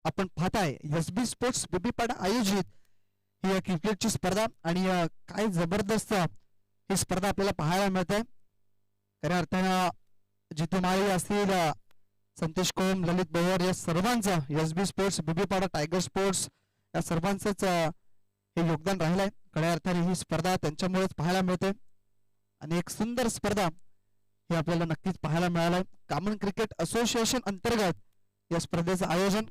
आपण पाहताय SB sports बेबीपाडा आयोजित ही क्रिकेटची स्पर्धा आणि काय जबरदस्त ही स्पर्धा आपल्याला पाहायला मिळते. खऱ्या अर्थानं जितू माळी असतील, संतोष कोम, ललित बोहर या सर्वांचं एसबी स्पोर्ट्स बेबीपाडा टायगर स्पोर्ट्स या सर्वांचंच हे योगदान राहिलंय. खऱ्या अर्थाने ही स्पर्धा त्यांच्यामुळेच पाहायला मिळते आणि एक सुंदर स्पर्धा हे आपल्याला नक्कीच पाहायला मिळालंय. कॉमन क्रिकेट असोसिएशन अंतर्गत या स्पर्धेचं आयोजन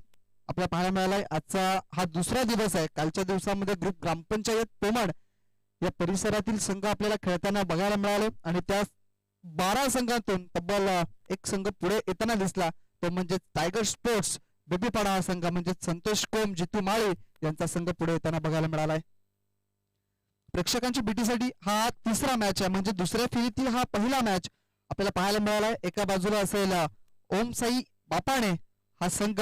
आपल्याला पाहायला मिळालंय. आजचा हा दुसरा दिवस आहे. कालच्या दिवसामध्ये ग्रुप ग्रामपंचायत पेमाड या परिसरातील संघ आपल्याला खेळताना बघायला मिळाले आणि त्या 12 संघातून तब्बल एक संघ पुढे येताना दिसला, तो म्हणजे टायगर स्पोर्ट्स बेबीपाडा हा संघ म्हणजे संतोष कोम, जितू माळी यांचा संघ पुढे येताना बघायला मिळालाय. प्रेक्षकांची बीटीसाठी हा तिसरा मॅच आहे, म्हणजे दुसऱ्या फेरीतील हा पहिला मॅच आपल्याला पाहायला मिळालाय. एका बाजूला असेल ओम साई बापाणे हा संघ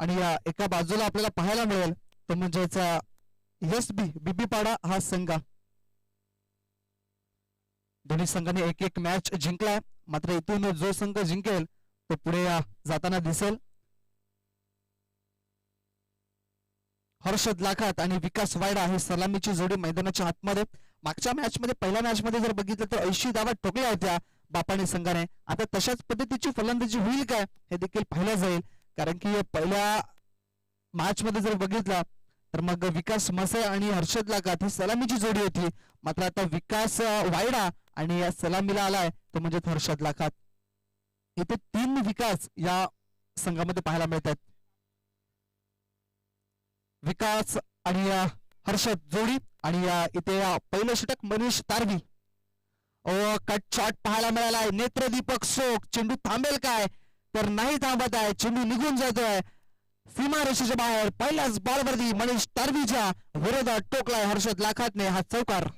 आणि एका बाजूला आपल्याला पाहायला मिळेल तो म्हणजेच एसबी बेबीपाडा हा संघ. दोन्ही संघांनी एक एक मॅच जिंकलाय, मात्र इथून जो संघ जिंकेल तो पुढे जाताना दिसेल. हर्षद लाखात आणि विकास वायडा ही सलामीची जोडी मैदानाच्या आतमध्ये. मागच्या मॅच मध्ये पहिल्या मॅच मध्ये जर बघितलं तर 80 धावा ठोकल्या होत्या बापाणे संघाने. आता तशाच पद्धतीची फलंदाजी होईल काय हे देखील पाहिलं जाईल, कारण की पहिल्या मॅच मध्ये जर बघितला तर मग विकास मसे आणि हर्षद लाखात ही सलामीची जोडी होती, मात्र आता विकास वायडा आणि या सलामीला आलाय तो म्हणजे हर्षद लाखात. इथे 3 विकास या संघामध्ये पाहायला मिळतात. विकास आणि हर्षद जोडी आणि इथे पहिलं षटक मनीष तारवी. कट शॉट पाहायला मिळालाय. नेत्रदीपक सोक, चेंडू थांबेल काय तर नाही थांबत आहे, चेंडू निघून जातोय सीमा रेषेच्या बाहेर. पहिल्याच बॉलवरती मनीष तारवीच्या विरोधात टोकलाय हर्षद लाखातने हा चौकार.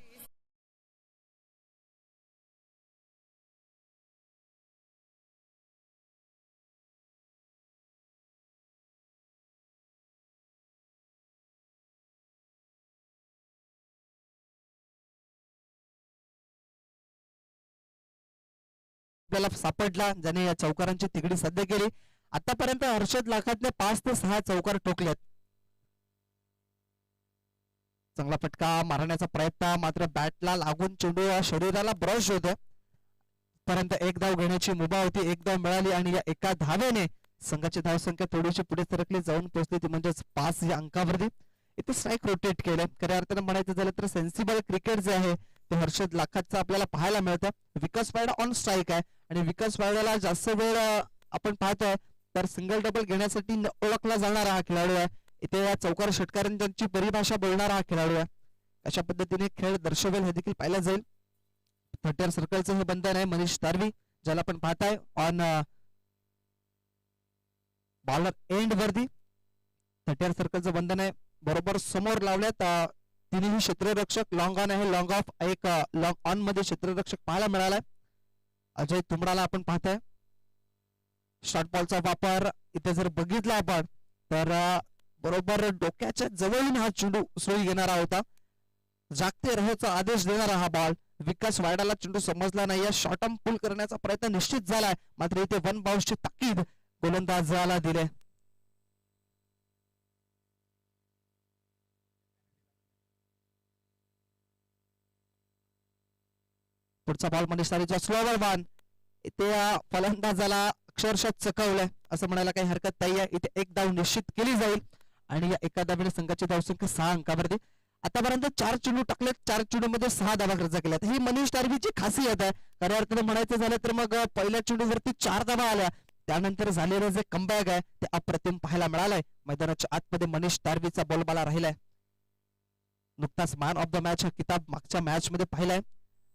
त्याला सापडला ज्याने या चौकारांची तिगडी सध्या केली. आतापर्यंत हर्षद लाखातने 5 ते 6 चौकार ठोकलेत. चांगला फटका मारण्याचा प्रयत्न, मात्र बॅटला लागून चेंडू शरीराला ब्रश होतो. पर्यंत एक धाव घेण्याची मुभा होती, एक धाव मिळाली आणि या एका धावेने संघाची धावसंख्या थोडीशी पुढे सरकली, जाऊन पोहोचली ती म्हणजेच 5 या अंकावरती. इथे स्ट्राईक रोटेट केलं. खऱ्या अर्थाने म्हणायचं झालं तर सेन्सिबल क्रिकेट जे आहे ते हर्षद लाखातचं आपल्याला पाहायला मिळतं. विकास वायडा ऑन स्ट्राईक आहे आणि विकास वायडाला जास्त वेळ आपण पाहतोय तर सिंगल डबल घेण्यासाठी ओळखला जाणारा हा खेळाडू आहे. इथे या चौकार षटकारांची परिभाषा बोलणारा हा खेळाडू आहे. अशा पद्धतीने खेळ दर्शवेल हे देखील पाहिलं जाईल. 30 सर्कलचं हे बंधन आहे मनीष तारवी, ज्याला आपण पाहताय ऑन बॉलर एंड वरती 30 सर्कलचं बंधन आहे. बरोबर समोर लावल्यात तिन्ही क्षेत्ररक्षक. लॉंग ऑन आहे, लॉंग ऑफ, एक लॉंग ऑन मध्ये क्षेत्ररक्षक पाहायला मिळालाय. अजय तुमडाला आपण पाहताय. शॉर्ट बॉलचा वापर इथे जर बघितला आपण तर बरोबर डोक्याच्या जवळून हा चेंडू उसळी घेणारा होता. जागते रहोचा आदेश देणारा हा बॉल. विकास वायडाला चेंडू समजला नाही. या शॉर्ट आर्म पुल करण्याचा प्रयत्न निश्चित झालाय, मात्र इथे 1 बाउन्सची ताकीद गोलंदाजाला दिले. पुढचा बॉल मनीष तारवीचा स्लोवर वन. इथे फलंदाजाला अक्षरशः चकवलंय असं म्हणायला काही हरकत नाही आहे. इथे एक धाव निश्चित केली जाईल आणि या एका धावेने संघाची धावसंख्या 6 अंकावरती. आतापर्यंत 4 चेंडू टाकलेत, 4 चेंडू मध्ये 6 धावा खर्च केल्यात. ही मनीष तारवीची खासियत आहे. खऱ्या अर्थाने म्हणायचं झालं तर मग पहिल्या चेंडूवरती 4 धावा आल्या, त्यानंतर झालेलं जे कमबॅक आहे ते अप्रतिम पाहायला मिळालंय. मैदानाच्या आतमध्ये मनीष तारवीचा बोलबाला राहिलाय. नुकताच मॅन ऑफ द मॅच हा किताब मागच्या मॅच मध्ये पाहिलाय,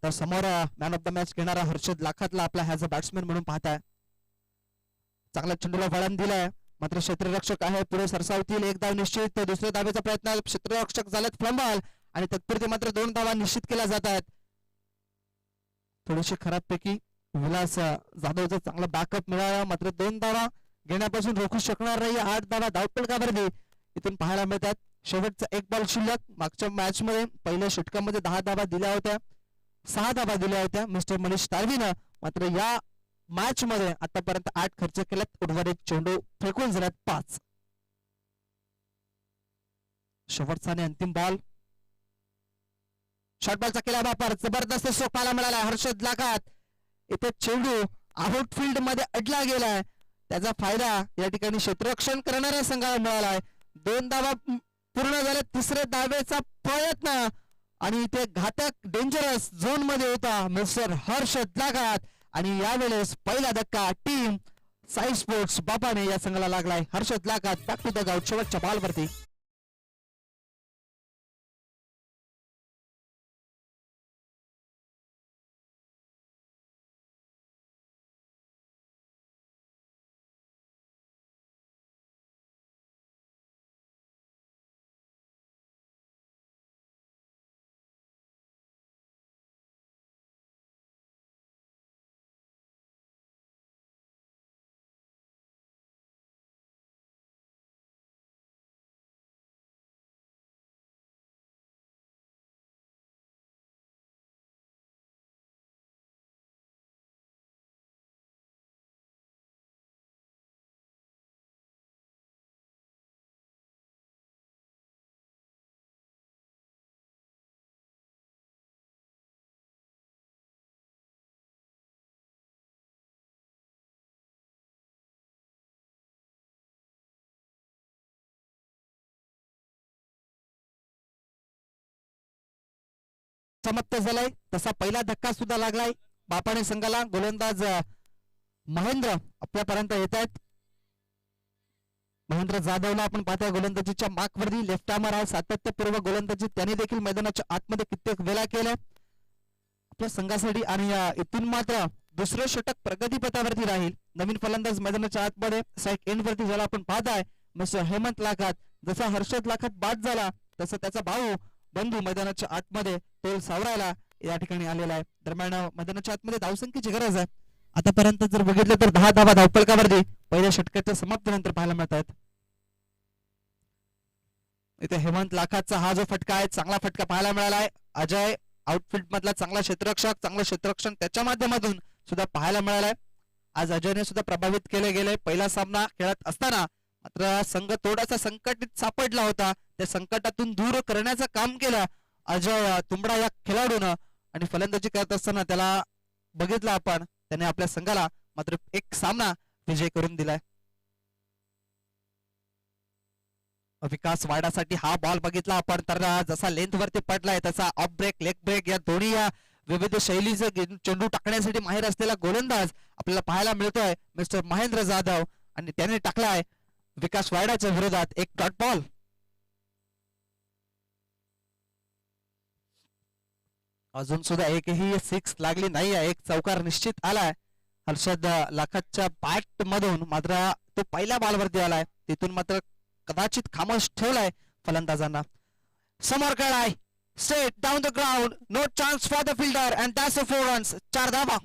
तर समोर मॅन ऑफ द मॅच घेणारा हर्षद लाखातला आपला ह्याज अ बॅट्समॅन म्हणून पाहताय. चांगल्या चेंडूला वळण दिलंय, मात्र क्षेत्ररक्षक आहे पुढे सरसावतील. एक धाव निश्चित. दुसऱ्या धावेचा प्रयत्न, क्षेत्ररक्षक झालेत फ्लंबल आणि तत्पुरते मात्र 2 धावा निश्चित केल्या जात आहेत. थोडीशी खराब पैकी विलास जाधवचा चांगला बॅकअप मिळाला, मात्र 2 धावा घेण्यापासून रोखू शकणार नाही. 8 धावा धावपलकावरती इथून पाहायला मिळतात. शेवटचा एक बॉल शिल्लक. मागच्या मॅच मध्ये पहिल्या षटकामध्ये 10 धावा दिल्या होत्या, 6 धावा दिल्या होत्या मिस्टर मनीष तारवीनं, मात्र या मॅच मध्ये आतापर्यंत 8 खर्च केल्यात. उर्वरित चेंडू फेकून झाल्यात 5. शेवटचा आणि अंतिम बॉल. शॉर्ट बॉलचा केला वापर, जबरदस्त स्ट्रोक पाहायला मिळाला. हर्षद लाखात इथे चेंडू आउटफील्ड मध्ये अडला गेलाय, त्याचा फायदा या ठिकाणी क्षेत्ररक्षण करणाऱ्या संघाला मिळालाय. 2 धावा पूर्ण झाले, तिसऱ्या धावेचा प्रयत्न आणि इथे घातक डेंजरस झोन मध्ये होता मिस्टर हर्षद लाखात. आणि यावेळेस पहिला धक्का टीम साई स्पोर्ट्स बापाने या संघाला लागलाय. हर्षद लाखात बॅक टू द ग्राउंड शेवटच्या बॉलवरती. समाप्त झालाय. तसा पहिला धक्का सुद्धा लागलाय बापाने संघाला. गोलंदाज महेंद्र आपल्यापर्यंत येत आहेत. महेंद्र जाधवला आपण पाहतोय गोलंदाजीच्या मार्कवरती. लेफ्ट आर्मर आहे, सातत्यपूर्व गोलंदाजी त्याने देखील मैदानाच्या आतमध्ये कित्येक वेळा केलं आपल्या संघासाठी. आणि इथून मात्र दुसरं षटक प्रगतीपथावरती राहील. नवीन फलंदाज मैदानाच्या आतमध्ये स्ट्राईक एंड वरती ज्याला आपण पाहताय मिस्टर हेमंत लाखात. जसा हर्षद लाखात बाद झाला तसं त्याचा भाऊ बंधू मैदानाच्या आतमध्ये तोल सावरायला या ठिकाणी आलेला आहे. दरम्यान मैदानाच्या आतमध्ये धावसंख्येची गरज आहे. आतापर्यंत जर बघितलं तर 10 धावा धावफलकावरती पहिल्या षटकाच्या समाप्तीनंतर पाहायला मिळत आहेत. इथे हेमंत लाखाचा हा जो फटका आहे चांगला फटका पाहायला मिळाला आहे. अजय आउटफील्ड मधला चांगला क्षेत्ररक्षक, चांगलं क्षेत्ररक्षण त्याच्या माध्यमातून सुद्धा पाहायला मिळालाय. आज अजयने सुद्धा प्रभावित केले गेले. पहिला सामना खेळत असताना मात्र संघ थोडासा संकटित सापडला होता. त्या संकटातून दूर करण्याचं काम केलं अजय तुंबडा या खेळाडूनं. आणि फलंदाजी करत असताना त्याला बघितलं आपण, त्याने आपल्या संघाला मात्र एक सामना विजय करून दिलाय. विकास वाडासाठी हा बॉल बघितला आपण तर जसा लेंथ वरती पडलाय तसा ऑफ ब्रेक, लेग ब्रेक या दोन्ही या विविध शैलीचं चेंडू टाकण्यासाठी माहिर असलेला गोलंदाज आपल्याला पाहायला मिळतोय मिस्टर महेंद्र जाधव. आणि त्याने टाकलाय विकास वाडाच्या विरोधात एक डॉट बॉल. अजून सुद्धा एकही सिक्स लागली नाहीये. एक चौकार निश्चित आलाय हर्षद लाखातच्या बॅट मधून. मात्र तो पहिल्या बॉलवरती आलाय, तिथून मात्र कदाचित खामोश ठेवलाय फलंदाजांना. समोर खेळाय straight down the ground, no chance for the fielder and that's a 4 runs. 4 धावा.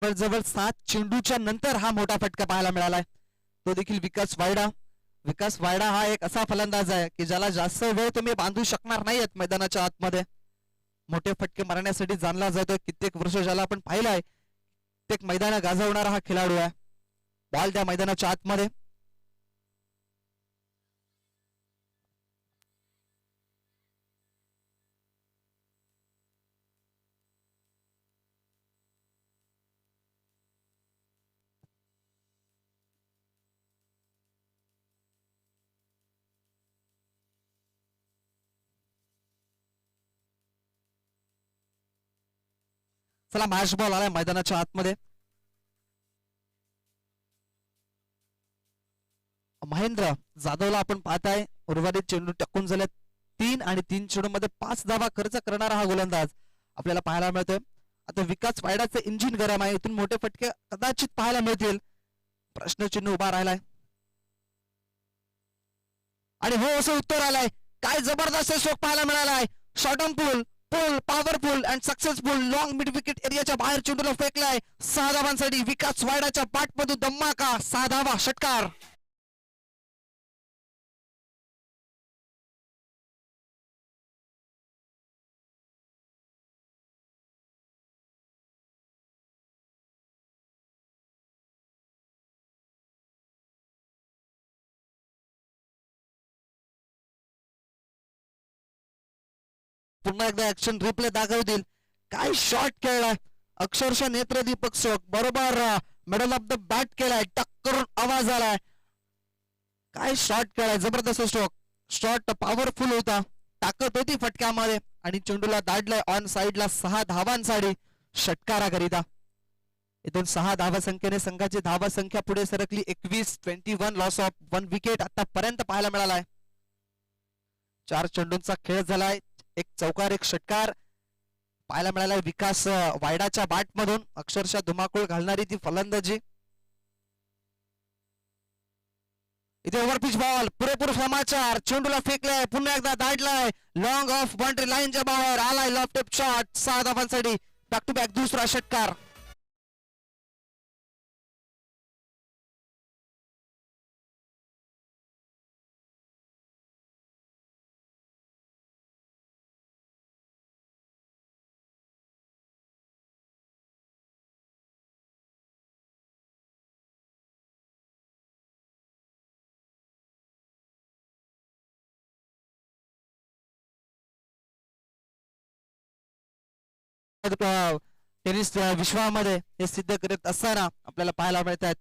जवळ 7 चेंडूच्या नंतर हा मोठा फटका पाहायला मिळालाय, तो देखील विकास वायडा. विकास वायडा हा एक असा फलंदाज आहे की ज्याला जास्त वेळ तुम्ही बांधू शकणार नाहीयेत मैदानाच्या आतमध्ये. मोठे फटके मारण्यासाठी जाणला जातोय. कित्येक वर्ष ज्याला आपण पाहिलंय प्रत्येक मैदान गाजवणारा हा खेळाडू आहे. बॉल त्या मैदानाच्या आतमध्ये. चला मॅच बॉल आलाय मैदानाच्या आतमध्ये. महेंद्र जाधवला आपण पाहताय उर्वरित चेंडू टाकून झाले 3 आणि 3 चेंडू मध्ये 5 धावा खर्च करणारा हा गोलंदाज आपल्याला पाहायला मिळतोय. आता विकास वायडाचं इंजिन गरम आहे, इथून मोठे फटके कदाचित पाहायला मिळतील. प्रश्नचिन्ह उभा राहिलाय आणि हो असं उत्तर आलंय. काय जबरदस्त स्ट्रोक पाहायला मिळालाय. Short on pool, pool powerful and successful long mid wicket एरियाच्या बाहेर चेंडूला फेकलाय. 6 धावांसाठी विकास वायडाच्या पाठमधून धमाका. 6 धावा षटकार. पुन्हा एकदा ऍक्शन रिप्ले दाखवतील. काय शॉट खेळलाय, अक्षरशः नेत्रदीपक स्ट्रोक, बरोबर मिडल ऑफ द बॅट केलाय, टक्करून आवाज आलाय. काय शॉट खेळाय, जबरदस्त स्ट्रोक. शॉट पॉवरफुल होता, ताकद होती फटक्यामध्ये आणि चेंडूला दाडलाय ऑन साइडला 6 धावांसाठी षटकाराकरिता. इथून 6 धावा संख्येने संघाची धावा संख्या पुढे सरकली 21-21. लॉस ऑफ 1 विकेट आतापर्यंत पाहायला मिळालाय. 4 चेंडूंचा खेळ झालाय, एक चौकार एक षटकार पाहायला मिळालाय. विकास वायडाच्या बॅट मधून अक्षरशः धुमाकूळ घालणारी ती फलंदाजी. इथे ओव्हरपिच बॉल, पुरेपूर समाचार, चेंडूला फेकलाय, पुन्हा एकदा दाटलाय, लॉंग ऑफ बाउंड्री लाईनच्या बाहेर आलाय, लॉफ्ट टिप शॉट 6 धावांसाठी. बॅक टू बॅक दुसरा षटकार. टेनिस विश्वामध्ये हे सिद्ध करत असताना आपल्याला पाहायला मिळतात.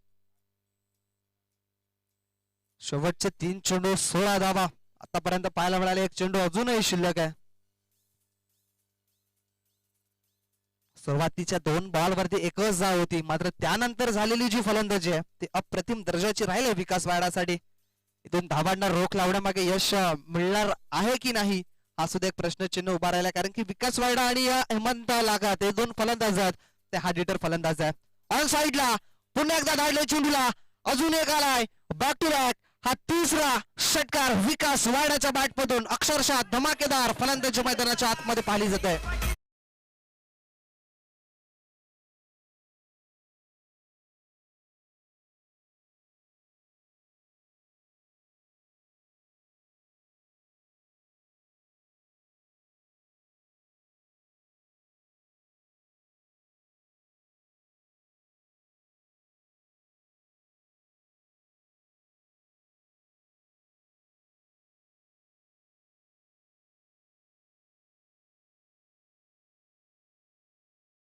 शेवटचे 3 चेंडू 16 धावा आतापर्यंत पाहायला मिळाले. एक चेंडू अजूनही शिल्लक आहे. सुरुवातीच्या 2 बॉलवरती एकच धाव होती, मात्र त्यानंतर झालेली जी फलंदाजी आहे ती अप्रतिम दर्जाची राहिली विकास वायडासाठी. इथून धावांना रोख लावण्यामागे यश मिळणार आहे की नाही हा सुद्धा एक प्रश्नचिन्ह उभा राहिला, कारण की विकास वायडा आणि हेमंत लागा ते 2 फलंदाज आहेत, ते हार्ड हिटर फलंदाज आहेत. ऑन साइडला पुन्हा एकदा धाडले चेंडूला, अजून एक आलाय, बॅक टू बॅक हा तिसरा षटकार विकास वायडाच्या बॅटमधून. अक्षरशः धमाकेदार फलंदाजी मैदानाच्या आतमध्ये पाहिली जाते.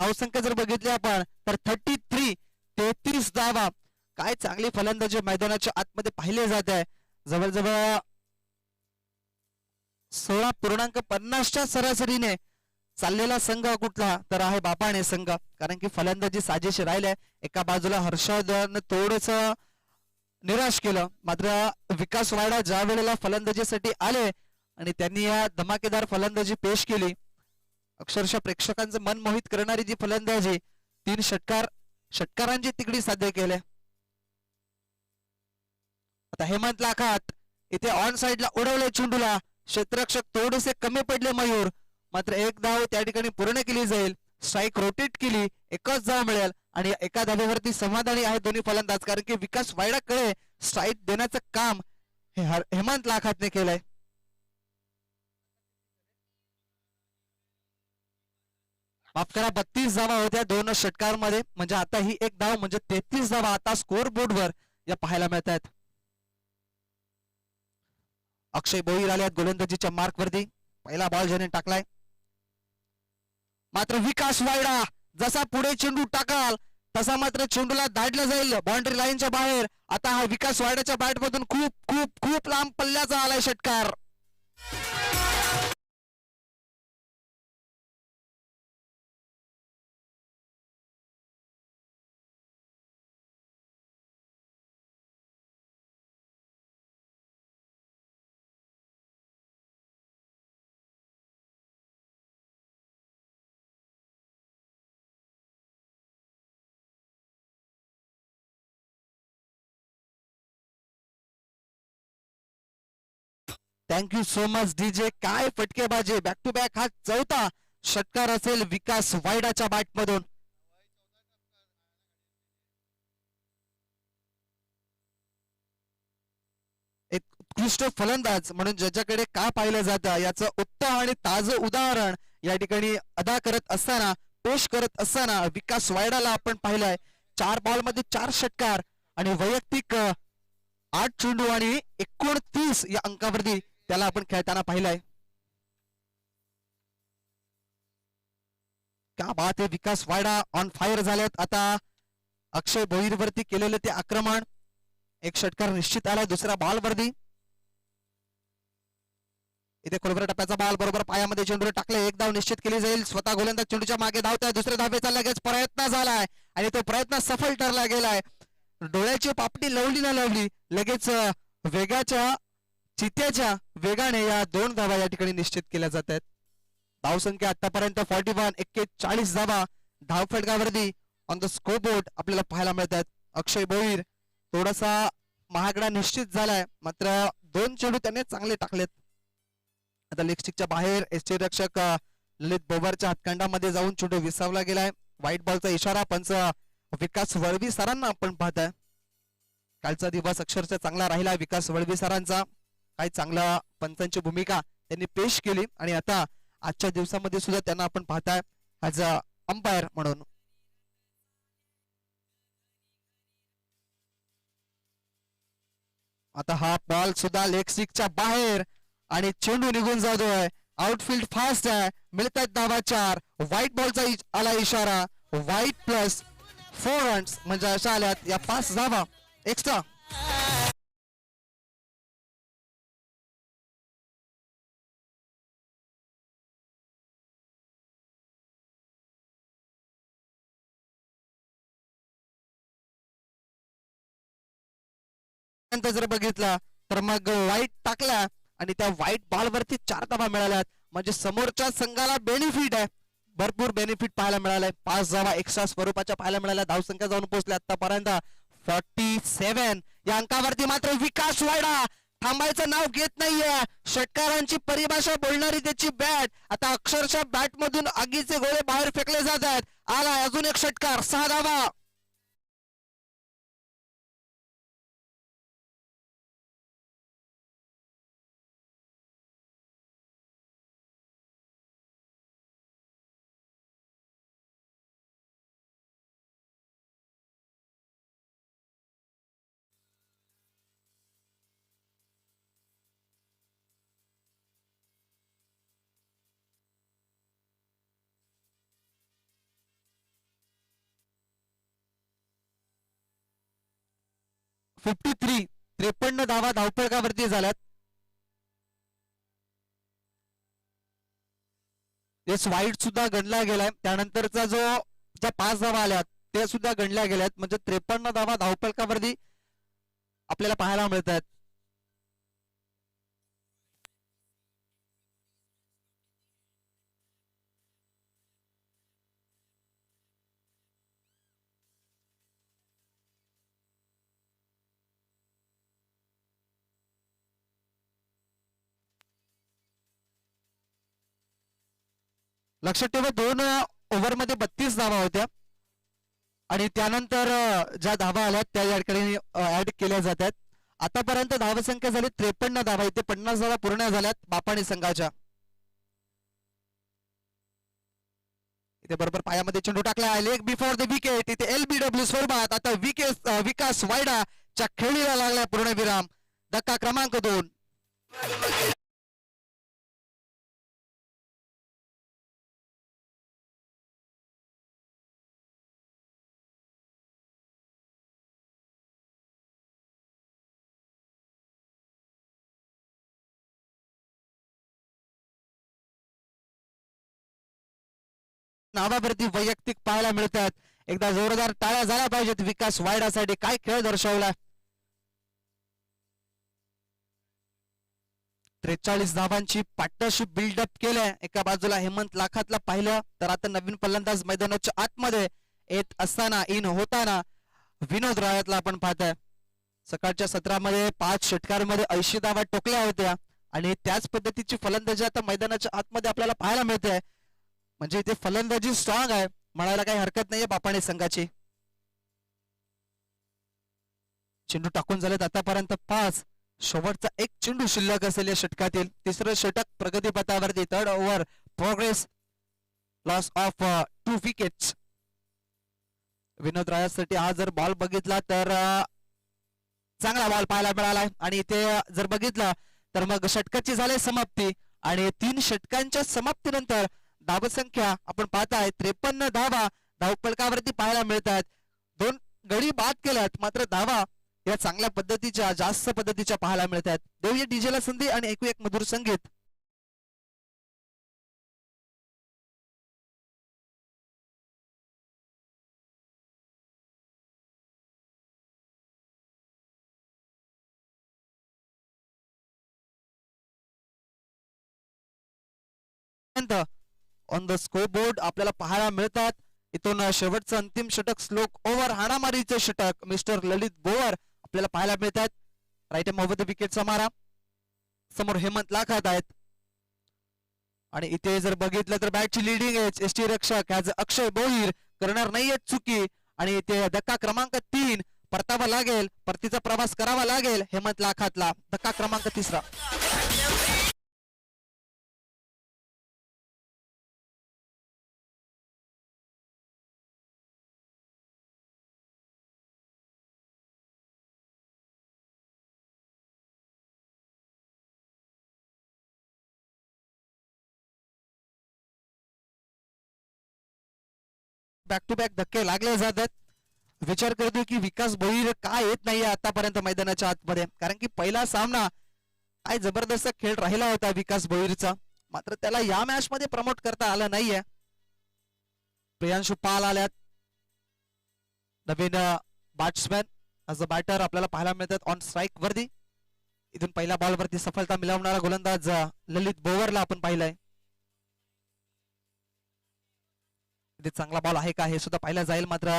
धावसंख्या जर बघितली आपण तर 33 धावा. काय चांगली फलंदाजी मैदानाच्या आतमध्ये पाहिले जात आहे. जवळजवळ 16.50च्या सरासरीने चाललेला संघ कुठला तर आहे बापाणे संघ, कारण की फलंदाजी साजेशी राहिल्या. एका बाजूला हर्षवर्धन थोडस निराश केलं, मात्र विकास वायडा ज्या वेळेला फलंदाजीसाठी आले आणि त्यांनी या धमाकेदार फलंदाजी पेश केली, अक्षरशः प्रेक्षकांचं मन मोहित करणारी जी फलंदाजी, 3 षटकारांची तिकडी साध्य केले. आता हेमंत लाखात इथे ऑन साइडला उडवले चेंडूला, क्षेत्ररक्षक थोडेसे कमी पडले मयूर, मात्र एक धाव त्या ठिकाणी पूर्ण केली जाईल. स्ट्राईक रोटेट केली, एकच धाव मिळेल आणि एका धावेवरती समाधानी आहे दोन्ही फलंदाज, कारण की विकास वायडाकडे स्ट्राईक देण्याचं काम हे हेमंत लाखातने केलंय. माफ करा, 32 धावा होत्या 2 षटकारांमध्ये, म्हणजे आता ही एक धाव म्हणजे 33 धावा आता स्कोर बोर्डवर या पाहायला मिळत आहेत. अक्षय भोईर आले गोलंदाजीच्या मार्कवरती. पहिला बॉल ज्याने टाकलाय, मात्र विकास वायडा जसा पुढे चेंडू टाकाल तसा मात्र चेंडूला दाडलं जाईल बाउंड्री लाईनच्या बाहेर. आता हा विकास वायडाच्या बॅटमधून खूप खूप खूप लांब पल्ल्याचा आलाय षटकार. Thank you so much DJ. काय फटकेबाजी, बॅक टू बॅक हा 4था षटकार असेल विकास वायडाच्या बॅटमधून. एक उत्कृष्ट फलंदाज म्हणून ज्याच्याकडे का पाहिलं जातं याचं उत्तम आणि ताजं उदाहरण या ठिकाणी अदा करत असताना, पेश करत असताना विकास वायडाला आपण पाहिलंय. 4 बॉलमध्ये 4 षटकार आणि वैयक्तिक 8 चेंडू आणि 29 या अंकावरती त्याला आपण खेळताना पाहिलंय. क्या बात आहे, विकास वाडा ऑन फायर झालेत. आता अक्षय भोईर वरती केलेलं ते आक्रमण, एक षटकार निश्चित आलाय दुसऱ्या बॉल वरती. इथे खोलवर टप्प्याचा बॉल बरोबर पायामध्ये चेंडू टाकले, एक धाव निश्चित केली जाईल. स्वतः गोलंदाज चेंडूच्या मागे धावताय, दुसऱ्या धावेचा लगेच प्रयत्न झालाय आणि तो प्रयत्न सफल ठरला गेलाय. डोळ्याची पापडी लवली ना लवली, लगेच वेगाच्या चित्याच्या वेगाने या 2 धावा या ठिकाणी निश्चित केल्या जात आहेत. धावसंख्या आतापर्यंत 41 धावा धावफलकावरती ऑन द स्कोर बोर्ड आपल्याला पाहायला मिळतात. अक्षय भोईर थोडासा महागडा निश्चित झालाय, मात्र 2 चेंडू त्याने चांगले टाकलेत. आता लेग स्टिकच्या बाहेर एसटी रक्षक ललित बोबरच्या हातखंडामध्ये जाऊन चेंडू विसावला गेलाय. व्हाईट बॉलचा इशारा पंच विकास वळवी सरांना आपण पाहताय. कालचा दिवस अक्षरशः चांगला राहिला विकास वळवी सरांचा, काही चांगला पंचांची भूमिका त्यांनी पेश केली आणि आता आजच्या दिवसामध्ये सुद्धा त्यांना आपण पाहताय ऍज अ अंपायर म्हणून. आता हा बॉल सुद्धा लेग स्टिकच्या बाहेर आणि चेंडू निघून जातोय. आउटफील्ड फास्ट आहे, मिळतात धावा 4. व्हाईट बॉलचा आला इशारा, व्हाईट प्लस 4 रन्स म्हणजे अशा आल्यात या 5 धावा एक्स्ट्रा. जर बघितला तर मग व्हाईट टाकला आणि त्या व्हाईट बॉल वरती 4 धावा मिळाल्यात, म्हणजे समोरच्या संघाला बेनिफिट आहे, भरपूर बेनिफिट पाहायला मिळालाय. 5 धावा एक्स्ट्रा स्वरूपाच्या पाहायला मिळाल्या. धावसंख्या जाऊन पोहोचल्या आतापर्यंत 47 या अंकावरती. मात्र विकास वाडा थांबायचं नाव घेत नाहीये. षटकारांची परिभाषा बोलणारी त्याची बॅट, आता अक्षरशः बॅट मधून आगीचे गोळे बाहेर फेकले जात आहेत. आलाय अजून एक षटकार, 6 धावा. फिफ्टी 53 धावा धावफलकावरती झाल्यात. एस व्हाईट सुद्धा गणला गेलाय. त्यानंतरचा जो ज्या 5 धावा आल्यात ते सुद्धा गणल्या गेल्यात, म्हणजे 53 धावा धावफलकावरती आपल्याला पाहायला मिळतात. लक्षात ठेवा 2 ओव्हरमध्ये 32 धावा होत्या आणि त्यानंतर ज्या धावा आल्यात त्या या ठिकाणी ऍड केल्या जातात. आतापर्यंत धावसंख्या झाली 53 धावा, इथे 50 धावा पूर्ण झाल्यात बापाणी संघाच्या. इथे बरोबर पायामध्ये चेंडू टाकला, लेग बिफोर द विकेट. इथे LBW स्वरूपात आता विकास वायडा च्या खेळीला लागलाय पूर्णविराम. धक्का क्रमांक 2. नावावरती वैयक्तिक पाहायला मिळतात. एकदा जोरदार टाळ्या झाल्या पाहिजेत विकास वायडासाठी, काय खेळ दर्शवला. 43 धावांची पार्टनरशिप बिल्डअप केलंय. एका बाजूला हेमंत लाखातला पाहिलं तर आता नवीन फलंदाज मैदानाच्या आतमध्ये येत असताना इन होताना विनोद रायतला आपण पाहताय. सकाळच्या सत्रामध्ये 5 षटकारांमध्ये 80 धावा टोकल्या होत्या आणि त्याच पद्धतीची फलंदाजी आता मैदानाच्या आतमध्ये आपल्याला पाहायला मिळते. म्हणजे इथे फलंदाजी स्ट्रॉंग आहे म्हणायला काही हरकत नाहीये बापाणी संघाची. चेंडू टाकून झालेत आतापर्यंत 5. शेवटचा एक चेंडू शिल्लक असेल या षटकातील. तिसरं षटक प्रगतीपथावरती. 3rd over progress, loss of 2 wickets. Vinod रायासाठी हा जर बॉल बघितला तर चांगला बॉल पाहायला मिळालाय आणि इथे जर बघितला तर मग षटकाची झाली समाप्ती आणि 3 षटकांच्या समाप्तीनंतर धावसंख्या आपण पाहताय 53 धावा धावफलकावरती पाहायला मिळतात. 2 गडी बाद केल्यात मात्र धावा या चांगल्या पद्धतीच्या जास्त पद्धतीच्या पाहायला मिळतात. देऊया डीजेला संधी आणि ऐकू एक मधुर संगीत. ऑन द स्कोर बोर्ड आपल्याला पाहायला मिळतात. इथून शेवटचं अंतिम षटक स्लोक ओव्हर हाणामारीचे षटक मिस्टर ललित बोवर आपल्याला पाहायला मिळतात. राईट एम ओव्हर द विकेटचा मारा. समोर हेमंत लाखात आहेत आणि इथे जर बघितलं तर बॅटची लिडिंग एज एसटी रक्षक ॲज अक्षय बोहीर करणार नाहीये चुकी आणि इथे धक्का क्रमांक 3 परतावा लागेल. परतीचा प्रवास करावा लागेल हेमंत लाखातला. धक्का क्रमांक 3. बॅक टू बॅक धक्के लागले जातात. विचार करतोय की विकास भोईर का येत नाहीये आतापर्यंत मैदानाच्या आतमध्ये, कारण की पहिला सामना काय जबरदस्त खेळ राहिला होता विकास भोईरचा, मात्र त्याला या मॅच मध्ये प्रमोट करता आलं नाहीये. प्रियांशु पाल आल्यात नवीन बॅट्समॅन ॲज अ बॅटर आपल्याला पाहायला मिळतात ऑन स्ट्राईक वरती. इथून पहिल्या बॉल वरती सफलता मिळवणारा गोलंदाज ललित बोवरला आपण पाहिलंय. इथे चांगला बॉल आहे का हे सुद्धा पाहिलं जाईल. मात्र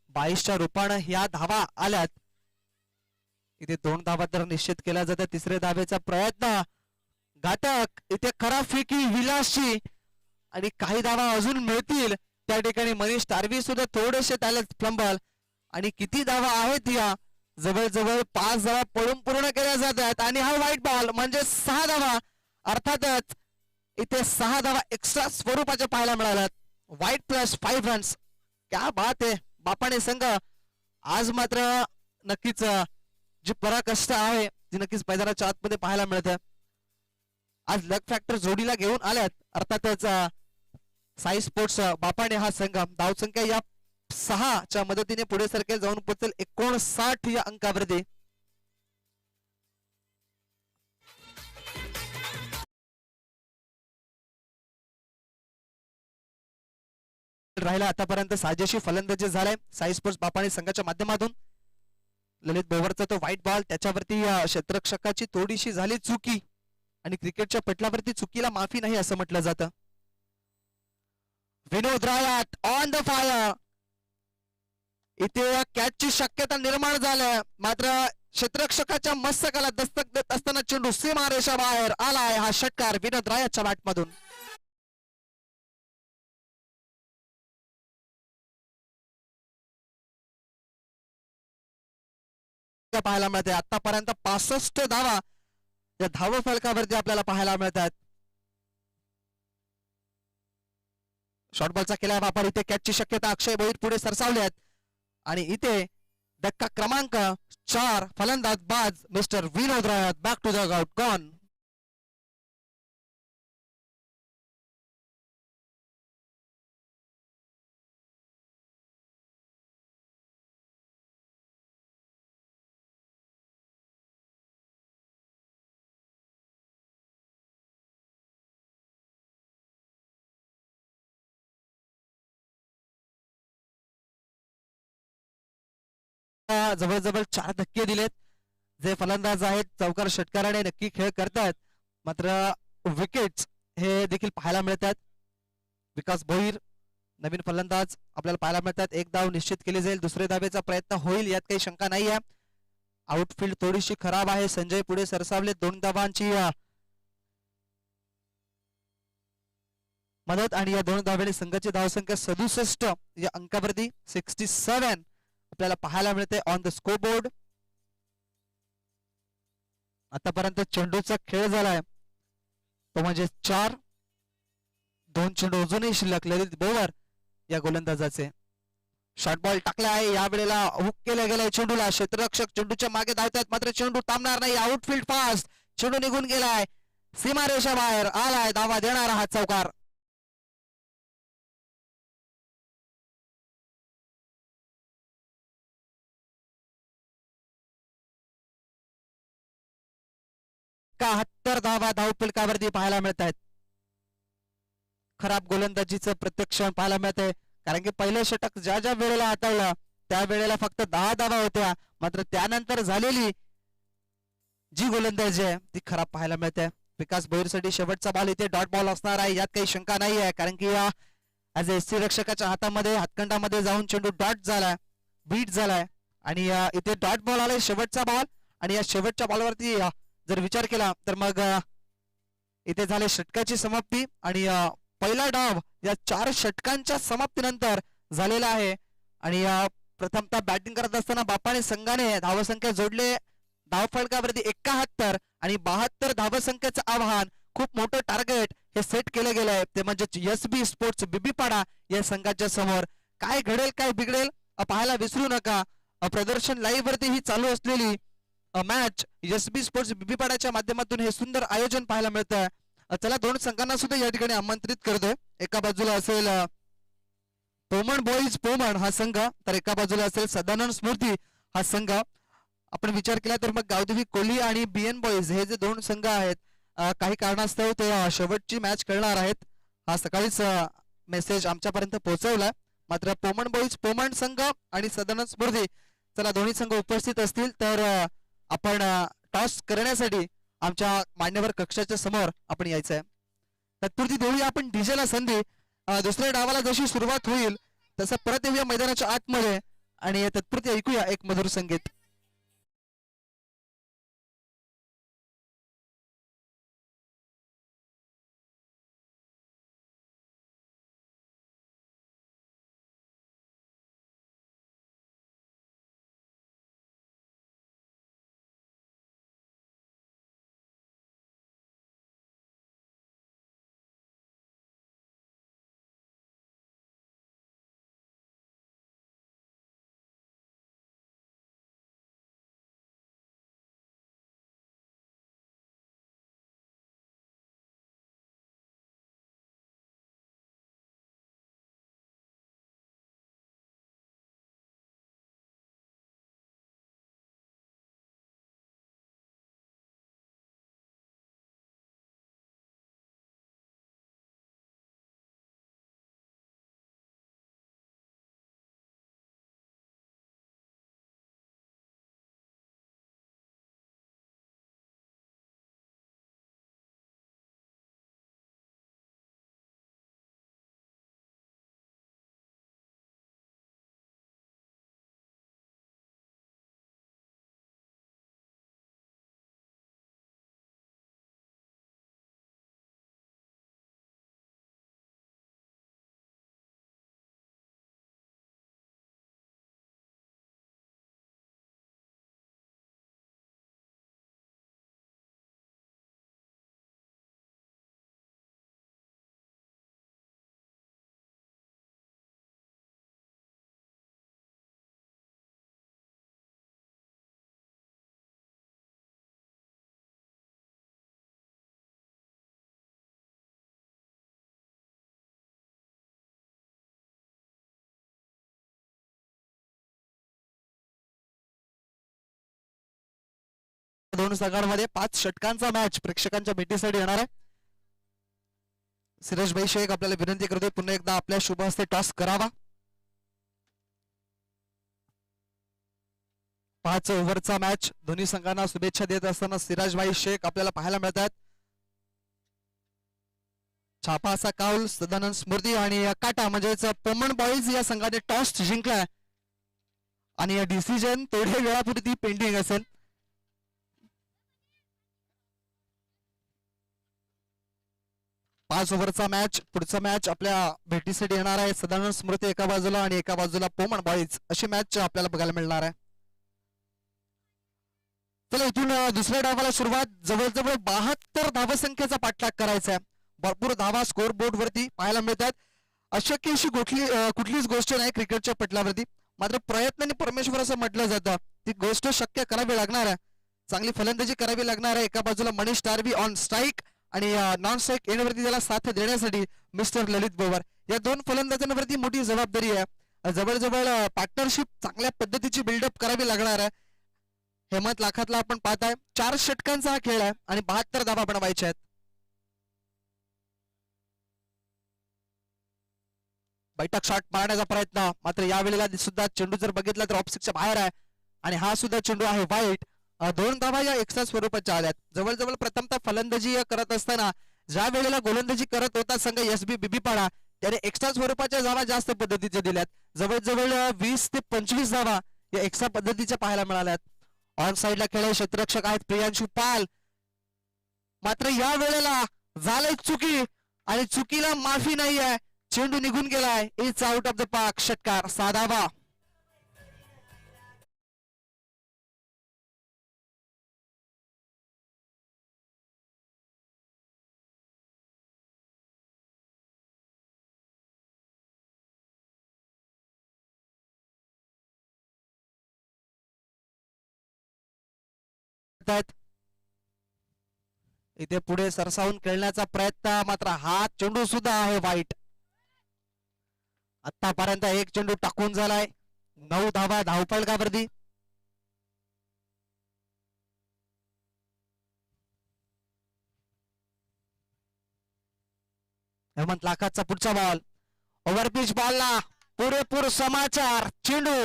22च्या रूपानं ह्या धावा आल्यात. इथे 2 धावा तर निश्चित केल्या जातात. तिसरे धावेचा प्रयत्न घातक इथे खरा फेकी विलासची आणि काही धावा अजून मिळतील. त्या ठिकाणी मनीष तारवी सुद्धा थोडेसे त्याला फ्लंबल आणि किती धावा आहेत या जवळजवळ 5 धावा पळून पूर्ण केल्या जातात आणि हा व्हाईट बॉल म्हणजे 6 धावा. अर्थातच इथे 6 धावा एक्स्ट्रा स्वरूपाच्या पाहायला मिळाल्यात. वाईट प्लस 5 रन्स. क्या बात आहे बापाने संघ. आज मात्र नक्कीच जी पराकष्ट आहे ती नक्कीच मैदानाच्या आतमध्ये पाहायला मिळते. आज लक फॅक्टर जोडीला घेऊन आल्यात. अर्थातच साई स्पोर्ट्स बापाने हा संघ धावसंख्या या 6च्या मदतीने पुढे सरकेल जाऊन पोहोचेल 59 या अंकावरती. राहिला आतापर्यंत साजेशी फलंदाजी झालाय साई स्पोर्ट्स बापाने संघाच्या माध्यमातून. ललित बोवरचा तो व्हाईट बॉल त्याच्यावरती क्षेत्ररक्षकाची थोडीशी झाली चुकी आणि क्रिकेटच्या पटलावरती चुकीला माफी नाही असं म्हटलं जातं. विनोद रायात ऑन द फायर. इथे कॅचची शक्यता निर्माण झाल्या मात्र क्षेत्ररक्षकाच्या मस्तकाला दस्तक देत असताना चेंडू सीमारेषा बाहेर आलाय. हा षटकार विनोद रायाच्या बॅटमधून. पाहायला मिळते. आतापर्यंत 65 धावा या धाव फलकावरती आपल्याला पाहायला मिळतात. शॉर्ट बॉलचा केलाय वापर. इथे कॅचची शक्यता अक्षय भोईर पुढे सरसावले आहेत आणि इथे धक्का क्रमांक 4 फलंदाज बाज मिस्टर विनोद रायत back to the out gone. जवळजवळ 4 धक्के दिलेत. जे फलंदाज आहेत चौकार षटकाराने नक्की खेळ करतात मात्र विकेट्स हे देखील पाहायला मिळतात. विकास भोईर नवीन फलंदाज आपल्याला पाहायला मिळतात. 1 धाव निश्चित केली जाईल. दुसरे धावेचा प्रयत्न होईल यात काही शंका नाही आहे. आउटफील्ड थोडीशी खराब आहे. संजय पुढे सरसावले. 2 धावांची मदत आणि या 2 धावेने संघाची धावसंख्या 67 या अंकावरती 67 आपल्याला पाहायला मिळते ऑन द स्कोर बोर्ड. आतापर्यंत चेंडूचा खेळ झालाय तो म्हणजे 4. 2 चेंडू अजूनही शिल्लक. ललित बोवर या गोलंदाजाचे शॉर्ट बॉल टाकला आहे. या वेळेला हुक केला गेलाय चेंडूला. क्षेत्ररक्षक चेंडूच्या मागे धावतात मात्र चेंडू थांबणार नाही. Outfield fast. चेंडू निघून गेलाय. सीमारेषा बाहेर आलाय. धावा देणारा हा चौकार. 71 धावा धावफलकावरती पाहायला मिळत आहेत. खराब गोलंदाजीचं प्रत्यक्ष पाहायला मिळतंय, कारण की पहिलं षटक ज्या ज्या वेळेला हाताळलं त्या वेळेला फक्त 10 धावा होत्या, मात्र त्यानंतर झालेली जी गोलंदाजी आहे ती खराब पाहायला मिळते. विकास भोईरसाठी शेवटचा बॉल इथे डॉट बॉल असणार आहे, यात काही शंका नाही आहे, कारण की ऍज एस रक्षकाच्या हातामध्ये हातखंडामध्ये जाऊन चेंडू डॉट झालाय, बीट झालाय आणि इथे डॉट बॉल आलाय शेवटचा बॉल. आणि या शेवटच्या बॉलवरती जर विचार केला तर मग इथे झाले षटकाची समाप्ती आणि पहिला डाव या 4 षटकांच्या समाप्तीनंतर झालेला आहे. आणि प्रथमतः बॅटिंग करत असताना बापाने संघाने धावसंख्या जोडले धावफलकावरती 71 आणि 72 धावसंख्येचं आव्हान, खूप मोठं टार्गेट हे सेट केलं गेलं आहे, ते म्हणजे एसबी स्पोर्ट्स बिबीपाडा या संघाच्या समोर. काय घडेल काय बिघडेल पाहायला विसरू नका. प्रदर्शन लाईव्ह वरती ही चालू असलेली मॅच एसबी स्पोर्ट्स बिबीपाडाच्या माध्यमातून हे सुंदर आयोजन पाहायला मिळतं. चला दोन संघांना सुद्धा या ठिकाणी आमंत्रित करतोय. एका बाजूला असेल पोमण बॉईज पोमण हा संघ, तर एका बाजूला असेल सदानंद स्मृती हा संघ. आपण विचार केला तर मग गावदेवी कोहली आणि बीएन बॉईज हे जे दोन संघ आहेत, काही कारणास्तव ते शेवटची मॅच खेळणार आहेत. हा सकाळीच मेसेज आमच्यापर्यंत पोहोचवलाय. मात्र पोमण बॉईज पोमण संघ आणि सदानंद स्मृती, चला दोन्ही संघ उपस्थित असतील तर आपण टॉस करण्यासाठी आमच्या मान्यवर कक्षाच्या समोर आपण यायचंय. तत्पुरती देऊया आपण डीजेला संधी. दुसऱ्या डावाला जशी सुरुवात होईल तसं परत येऊया मैदानाच्या आतमध्ये आणि तत्पुरती ऐकूया एक मधुर संगीत. दोन संघांमध्ये 5 षटकांचा मॅच प्रेक्षकांच्या भेटीसाठी येणार आहे. सिराज भाई शेख आपल्याला विनंती करतोय पुन्हा एकदा आपल्या शुभ हस्ते टॉस करावा. 5 ओव्हरचा मॅच दोन्ही संघांना शुभेच्छा देत असताना सिराज भाई शेख आपल्याला पाहायला मिळतात. छापा असा काउल सदानंद स्मृती आणि काटा म्हणजेच पोमण बॉईज या संघाने टॉस जिंकलाय आणि डिसिजन थोड्या वेळापूर्वी पेंडिंग असेल. 5 ओव्हरचा मॅच, पुढचा मॅच आपल्या भेटीसाठी येणार आहे. सदानंद स्मृती एका बाजूला आणि एका बाजूला पोमण बॉईज अशी मॅच आपल्याला बघायला मिळणार आहे. चला इथून दुसऱ्या डावाला सुरुवात. जवळजवळ 72 धावसंख्येचा पाठलाग करायचा आहे. भरपूर धावा स्कोर बोर्ड वरती पाहायला मिळतात. अशक्य अशी कुठलीच गोष्ट नाही क्रिकेटच्या पटलावरती, मात्र प्रयत्नाने परमेश्वर असं म्हटलं जातं. ती गोष्ट शक्य करावी लागणार आहे. चांगली फलंदाजी करावी लागणार आहे. एका बाजूला मनीष टारवी ऑन स्ट्राईक आणि नॉन स्ट्राईक एंडवरती त्याला साथ देण्यासाठी मिस्टर ललित बोवर, या दोन फलंदाजांवरती मोठी जबाबदारी आहे. जवळजवळ पार्टनरशिप चांगल्या पद्धतीची बिल्डअप करावी लागणार आहे. हेमंत लाखातला आपण पाहताय 4 षटकांचा हा खेळ आहे आणि 72 धावा बनवायच्या आहेत. बैठक शॉट मारण्याचा प्रयत्न, मात्र या वेळेला सुद्धा चेंडू जर बघितला तर ऑफ स्टिकच्या बाहेर आहे आणि हा सुद्धा चेंडू आहे वाईट. 2 धावा या एक्स्ट्रा स्वरूपाच्या आल्यात. जवळजवळ प्रथमतः फलंदाजी करत असताना ज्या वेळेला गोलंदाजी करत होता संघ एसबी बिबीपाडा त्याने एक्स्ट्रा स्वरूपाच्या धावा जास्त पद्धतीचे दिल्यात. जवळजवळ 20 ते 25 धावा या एक्स्ट्रा पद्धतीच्या पाहायला मिळाल्यात. ऑन साइडला खेळले क्षेत्ररक्षक आहेत प्रियांशु पाल, मात्र या वेळेला झालंय चुकी आणि चुकीला माफी नाही आहे. चेंडू निघून गेलाय. It's out of the park. षटकार 6 धावा. इथे पुढे सरसावून खेळण्याचा प्रयत्न, मात्र हा चेंडू सुद्धा आहे वाईट. आतापर्यंत एक चेंडू टाकून झालाय. 9 धावा धावफलकावरती. हेमंत लाखाचा पुढचा बॉल, ओव्हरपिच बॉलला पुरेपूर समाचार. चेंडू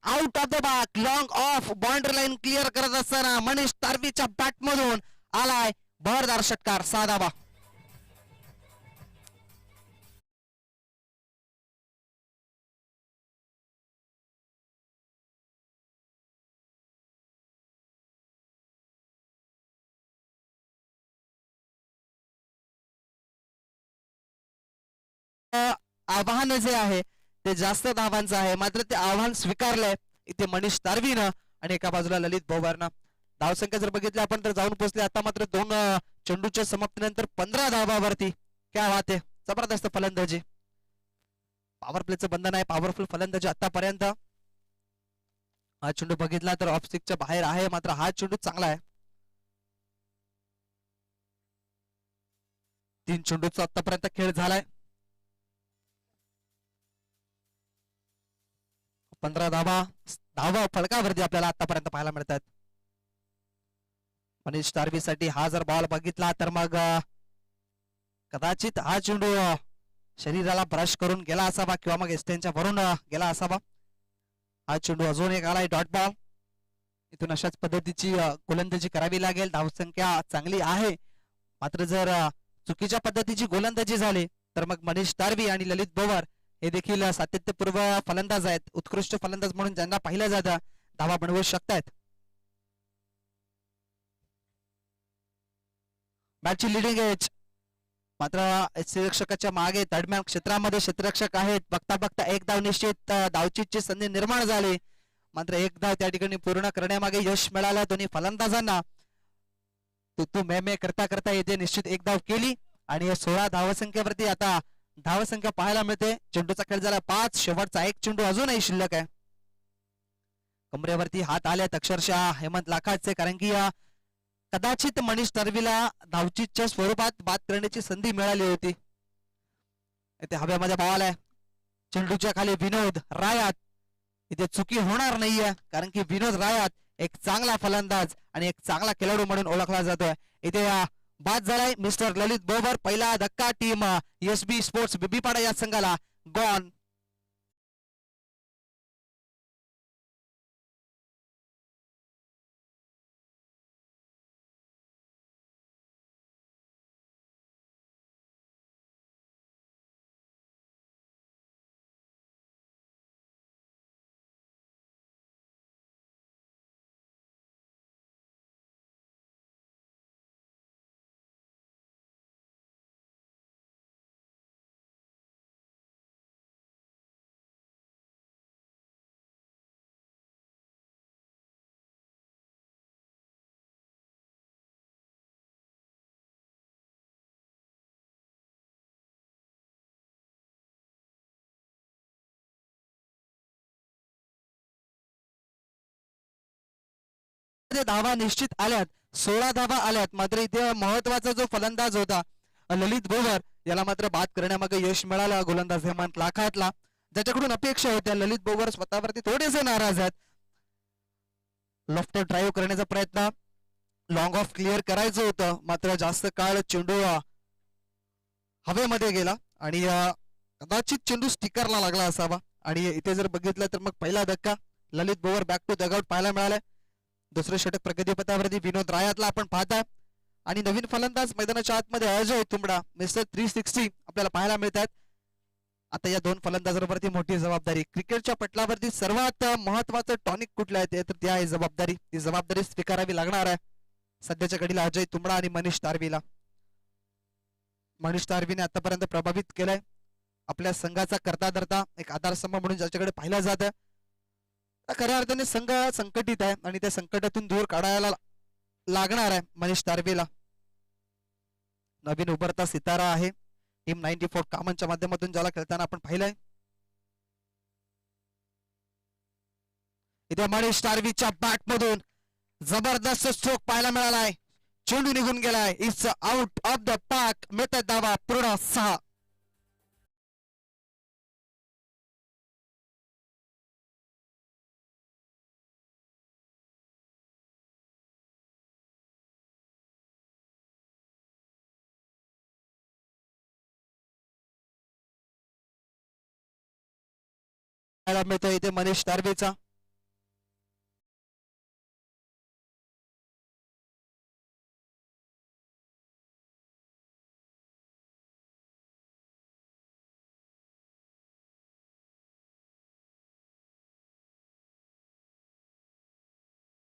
आउट ऑफ द बाग, long of boundary line clear करत असताना मनीष तारवीच्या बॅट मधून आलाय बहरदार षटकार. 6 धावा. आव्हान जे आहे ते जास्त धावांचं आहे, मात्र ते आव्हान स्वीकारलंय इथे मनीष तारवीनं आणि एका बाजूला ललित भोवरनं. धावसंख्या जर बघितली आपण तर जाऊन पोहोचले आता मात्र 2 चेंडूच्या समाप्तीनंतर 15 धावावरती. क्या बात आहे, जबरदस्त फलंदाजी. पॉवर प्लेचं बंधन आहे, पॉवरफुल फलंदाजी आतापर्यंत. हा चेंडू बघितला तर ऑफ स्टिकच्या बाहेर आहे, मात्र हा चेंडू चांगला आहे. 3 चेंडूचा आतापर्यंत खेळ झालाय. 15 धावा फलकावरती आपल्याला आतापर्यंत पाहायला मिळतात. मनीष तारवीसाठी हा जर बॉल बघितला तर मग कदाचित हा चेंडू शरीराला ब्रश करून गेला असावा किंवा मग एस्टेनच्या वरून गेला असावा. हा चेंडू अजून एक आलाय डॉट बॉल. इथून अशाच पद्धतीची गोलंदाजी करावी लागेल. धावसंख्या चांगली आहे, मात्र जर चुकीच्या पद्धतीची गोलंदाजी झाली तर मग मनीष तारवी आणि ललित बोवर हे देखील सातत्यपूर्व फलंदाज आहेत. उत्कृष्ट फलंदाज म्हणून ज्यांना पाहिलं जातं धावा बनवू शकतायत. मॅचची लिडिंग एज, मात्र क्षेत्ररक्षकाच्या मागे दरम्यान क्षेत्रामध्ये क्षेत्ररक्षक आहेत. बघता बघता एक धाव निश्चित, धावचीची संधी निर्माण झाली, मात्र एक धाव त्या ठिकाणी पूर्ण करण्यामागे यश मिळालं दोन्ही फलंदाजांना. तू मे करता करता येते निश्चित एक धाव केली आणि 16 धावसंख्येवरती आता धावसंख्या पाहायला मिळते. चेंडूचा खेळ झाला 5, शेवटचा एक चेंडू अजूनही शिल्लक आहे. कमरेवरती हात आलेत अक्षरशः हेमंत लाखाचे, कारण की कदाचित मनीष तारवीला धावचीच्या स्वरूपात बाद करण्याची संधी मिळाली होती. इथे हवेमध्ये बॉल आहे, चेंडूच्या खाली विनोद रायात. इथे चुकी होणार नाहीये, कारण की विनोद रायात एक चांगला फलंदाज आणि एक चांगला खेळाडू म्हणून ओळखला जातोय. इथे बाद झालाय मिस्टर ललित बोवर. पहिला धक्का टीम एसबी स्पोर्ट्स बिबीपाडा या संघाला गॉन. धावा निश्चित आल्यात, 16 धावा आल्यात, मात्र इथे महत्वाचा जो फलंदाज होता ललित बोवर याला मात्र बाद करण्यामागे यश मिळालं गोलंदाज हेमंत लाखातला, ज्याच्याकडून अपेक्षा होत्या. ललित बोवर स्वतःवरती थोडेसे नाराज आहेत. लॉफ्टर ड्राईव्ह करण्याचा प्रयत्न, लॉंग ऑफ क्लिअर करायचं होतं मात्र जास्त काळ चेंडू हवेमध्ये गेला आणि कदाचित चेंडू स्टिकरला लागला असावा. आणि इथे जर बघितलं तर मग पहिला धक्का ललित बोवर बॅक टू डगआउट पाहायला मिळालाय. दुसरे षटक प्रगतीपथावरती विनोद रायातला आपण पाहताय आणि नवीन फलंदाज मैदानाच्या आतमध्ये अजय तुंबडा मिस्टर 360 आपल्याला पाहायला मिळतात. आता या दोन फलंदाजांवरती मोठी जबाबदारी, क्रिकेटच्या पटलावरती सर्वात महत्वाचं टॉनिक कुठलं आहे तर ती आहे जबाबदारी. ती जबाबदारी स्वीकारावी लागणार आहे सध्याच्या घडीला अजय तुंबडा आणि मनीष तारवीला. मनीष तारवीने आतापर्यंत प्रभावित केलंय आपल्या संघाचा करता धरता, एक आधारस्तंभ म्हणून ज्याच्याकडे पाहिलं जातं. खऱ्या अर्थाने संघ संकटित आहे आणि त्या संकटातून दूर काढायला लागणार आहे मनीष तारवीला. नवीन उभरता सितारा आहे टीम 94 कामांच्या माध्यमातून ज्याला खेळताना आपण पाहिलंय. इथे मनीष तारवीच्या बॅट मधून जबरदस्त स्ट्रोक पाहायला मिळालाय, चेंडू निघून गेलाय. It's out of the park. मिळतात धावा पूर्ण 6. मिळतो इथे मनीष तारवेचा.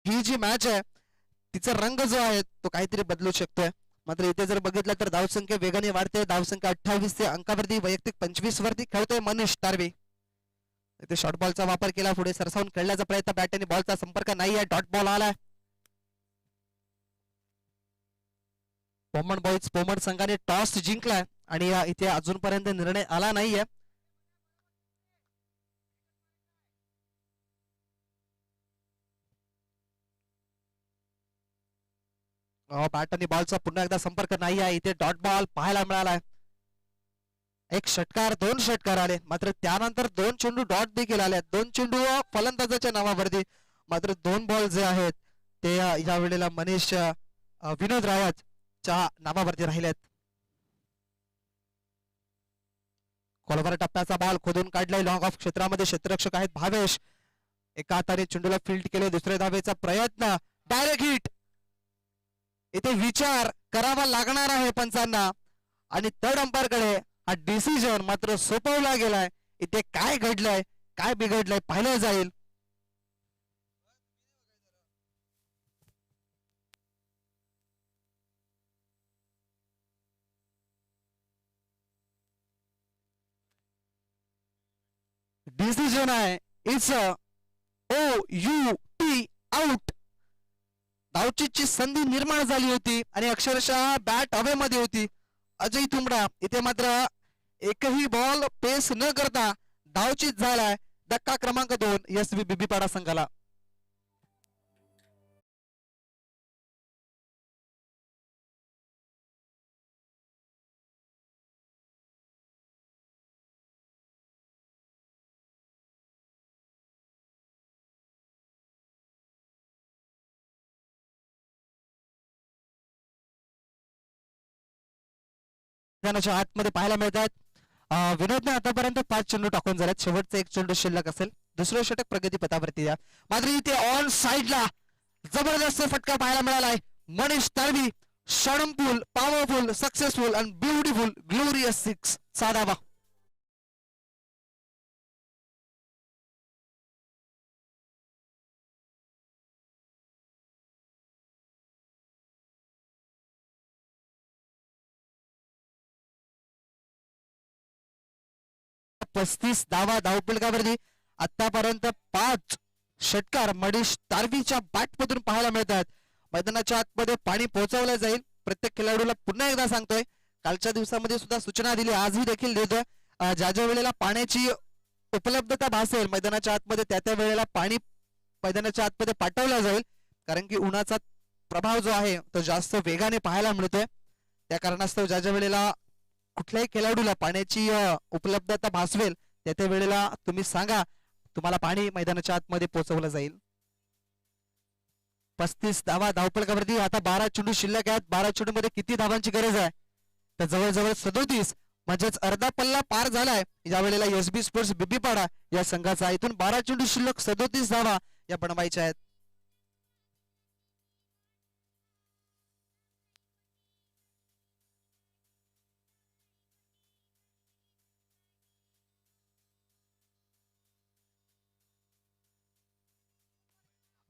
ही जी मॅच आहे तिचा रंग जो आहे तो काहीतरी बदलू शकतोय. मात्र इथे जर बघितलं तर धावसंख्या वेगाने वाढते. धावसंख्या 28 ते अंकावरती वैयक्तिक 25 वरती खेळतोय मनीष तारवे. इथे शॉर्ट बॉलचा वापर केला, पुढे सरसावून खेळण्याचा प्रयत्न, बॅट आणि बॉलचा संपर्क नाही आहे, डॉट बॉल आलाय. पोमण संघाने टॉस जिंकलाय आणि इथे अजूनपर्यंत निर्णय आला नाहीये. बॅट आणि बॉलचा पुन्हा एकदा संपर्क नाही आहे. इथे डॉट बॉल पाहायला मिळालाय. एक षटकार, 2 षटकार आले, मात्र त्यानंतर 2 चेंडू डॉट देखील आले. 2 चेंडू फलंदाजाच्या नावावरती, मात्र 2 बॉल जे आहेत ते या वेळेला मनीष विनोद रायाच्या नावावरती राहिलेत. कॉलवर टप्प्याचा बॉल खोदून काढलाय लॉंग ऑफ क्षेत्रामध्ये. क्षेत्ररक्षक आहेत भावेश. एका हाताने चेंडूला फील्ड केले, दुसऱ्या धावेचा प्रयत्न, डायरेक्ट हिट. इथे विचार करावा लागणार आहे पंचांना आणि थर्ड अंपायर कडे हा डिसिजन मात्र सोपवला गेलाय. इथे काय घडलंय, काय बिघडलंय पाहिलं जाईल. डिसिजन आहे इट्स OUT आउट. धावचीची संधी निर्माण झाली होती आणि अक्षरशः बॅट हवेमध्ये होती. अजय तुंबडा इथे मात्र एकही बॉल पेस न करता धावचीत झालाय. धक्का क्रमांक 2 SV बिबीपाडा संघाला. आतमध्ये पाहायला मिळतात. विनोदने आतापर्यंत 5 चेंडू टाकून झाल्यात, शेवटचा 1 चेंडू शिल्लक असेल. दुसरं षटक प्रगती पथावरती या. मात्र इथे ऑन साइडला जबरदस्त फटका पाहायला मिळालाय. Manish Tarvi, shortful, powerful, successful and beautiful glorious 6 साधावा. 35 धावा धावपलकावरती. आतापर्यंत 5 षटकार मनीष तारवीच्या बॅटमधून पाहायला मिळतात. मैदानाच्या आतमध्ये पाणी पोहोचवलं जाईल. प्रत्येक खेळाडूला पुन्हा एकदा सांगतोय, कालच्या दिवसामध्ये सुद्धा सूचना दिली, आजही देखील देतोय, ज्या ज्या वेळेला पाण्याची उपलब्धता भासेल मैदानाच्या आतमध्ये त्या त्या वेळेला पाणी मैदानाच्या आतमध्ये पाठवलं जाईल. कारण की उन्हाचा प्रभाव जो आहे तो जास्त वेगाने पाहायला मिळतोय. त्या कारणास्तव ज्या ज्या वेळेला कुठल्याही खेळाडूला पाण्याची उपलब्धता भासवेल त्या त्या वेळेला तुम्ही सांगा, तुम्हाला पाणी मैदानाच्या आतमध्ये पोहोचवलं जाईल. 35 धावा धावपळकावरती. आता 12 चेंडू शिल्लक आहेत. 12 चेंडू मध्ये किती धावांची गरज आहे तर जवळजवळ 37 म्हणजेच अर्धा पल्ला पार झालाय या वेळेला एसबी स्पोर्ट्स बिबीपाडा या संघाचा. इथून 12 चेंडू शिल्लक 37 धावा या बनवायच्या आहेत.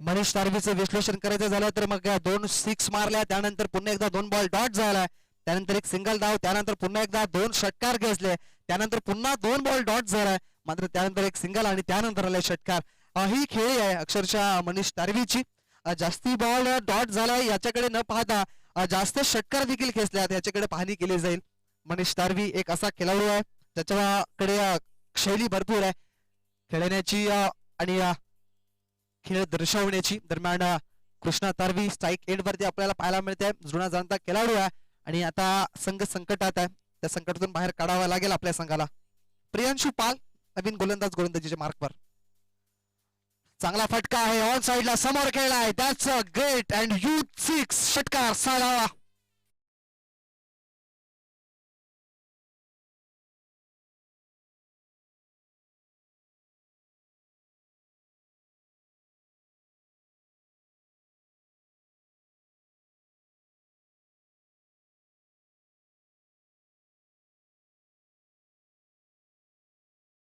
मनीष तारवीचं विश्लेषण करायचं झालं तर मग 2 सिक्स मारल्या, त्यानंतर पुन्हा एकदा 2 बॉल डॉट झाला, त्यानंतर एक सिंगल धाव, त्यानंतर पुन्हा एकदा 2 षटकार घेतले, त्यानंतर पुन्हा 2 बॉल डॉट झाला, मात्र त्यानंतर एक सिंगल आणि त्यानंतर आले षटकार. ही खेळी आहे अक्षरशः मनीष तारवीची. जास्ती बॉल डॉट झाला याच्याकडे न पाहता जास्त षटकार देखील खेचल्यात याच्याकडे पाहणी केली जाईल. मनीष तारवी एक असा खेळाडू आहे त्याच्याकडे शैली भरपूर आहे खेळण्याची आणि खेळ दर्शवण्याची. दरम्यान कृष्णा तारवी स्ट्राईक एंड वरती आपल्याला पाहायला मिळते. जुना जाणता खेळाडू आहे आणि आता संघ संकटात आहे, त्या संकटातून बाहेर काढावा लागेल आपल्या संघाला. प्रियांशु पाल नवीन गोलंदाज गोलंदाजीच्या मार्कवर. चांगला फटका आहे ऑन साइडला समोर खेळलाय. That's a great and huge six. षटकार 6 धावा.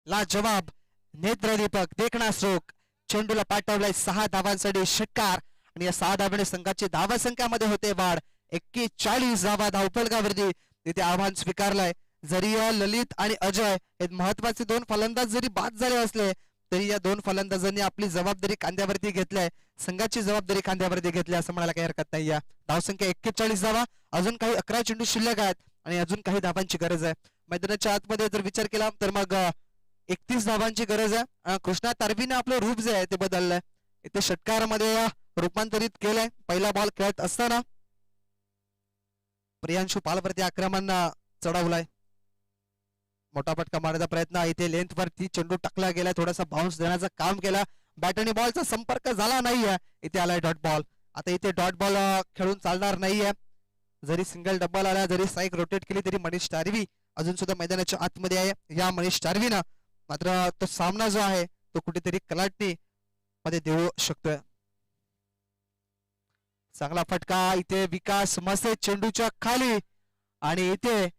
लाजवाब नेत्रदीपक देखणा स्ट्रोक. चेंडूला पाठवलाय 6 धावांसाठी षटकार आणि या 6 धावांनी संघाची धावा संख्यामध्ये होते वाढ. 41 धावा धावफलकावरती तिथे आव्हान स्वीकारलंय. जरी ललित आणि अजय हे महत्वाचे 2 फलंदाज जरी बाद झाले असले तरी या 2 फलंदाजांनी आपली जबाबदारी खांद्यावरती घेतलीय, संघाची जबाबदारी खांद्यावरती घेतली असं म्हणायला काही हरकत नाही. धावसंख्या 41 धावा, अजून काही 11 चेंडू शिल्लक आहेत आणि अजून काही धावांची गरज आहे. मैदानाच्या आतमध्ये जर विचार केला तर मग 31 धावांची गरज आहे. कृष्णा तारवीने आपलं रूप जे आहे ते बदललंय, इथे षटकारामध्ये रूपांतरित केलंय. पहिला बॉल खेळत असताना प्रियांशु पालवरती आक्रमण चढवलाय, मोठा फटका मारण्याचा प्रयत्न, इथे लेंथ वरती चेंडू टाकला गेला, थोडासा बाउन्स देण्याचं काम केला, बॅट आणि बॉलचा संपर्क झाला नाहीये, इथे आलाय डॉट बॉल. आता इथे डॉट बॉल खेळून चालणार नाहीये. जरी सिंगल डब्बल आला, जरी साईक रोटेट केली तरी मनीष तारवी अजून सुद्धा मैदानाच्या आतमध्ये आहे. या मनीष तारवीनं मात्र तो सामना जो आहे तो कुठेतरी कलाटणी मध्ये देऊ शकतोय. चांगला फटका, इथे विकास मसे चेंडूच्या खाली आणि इथे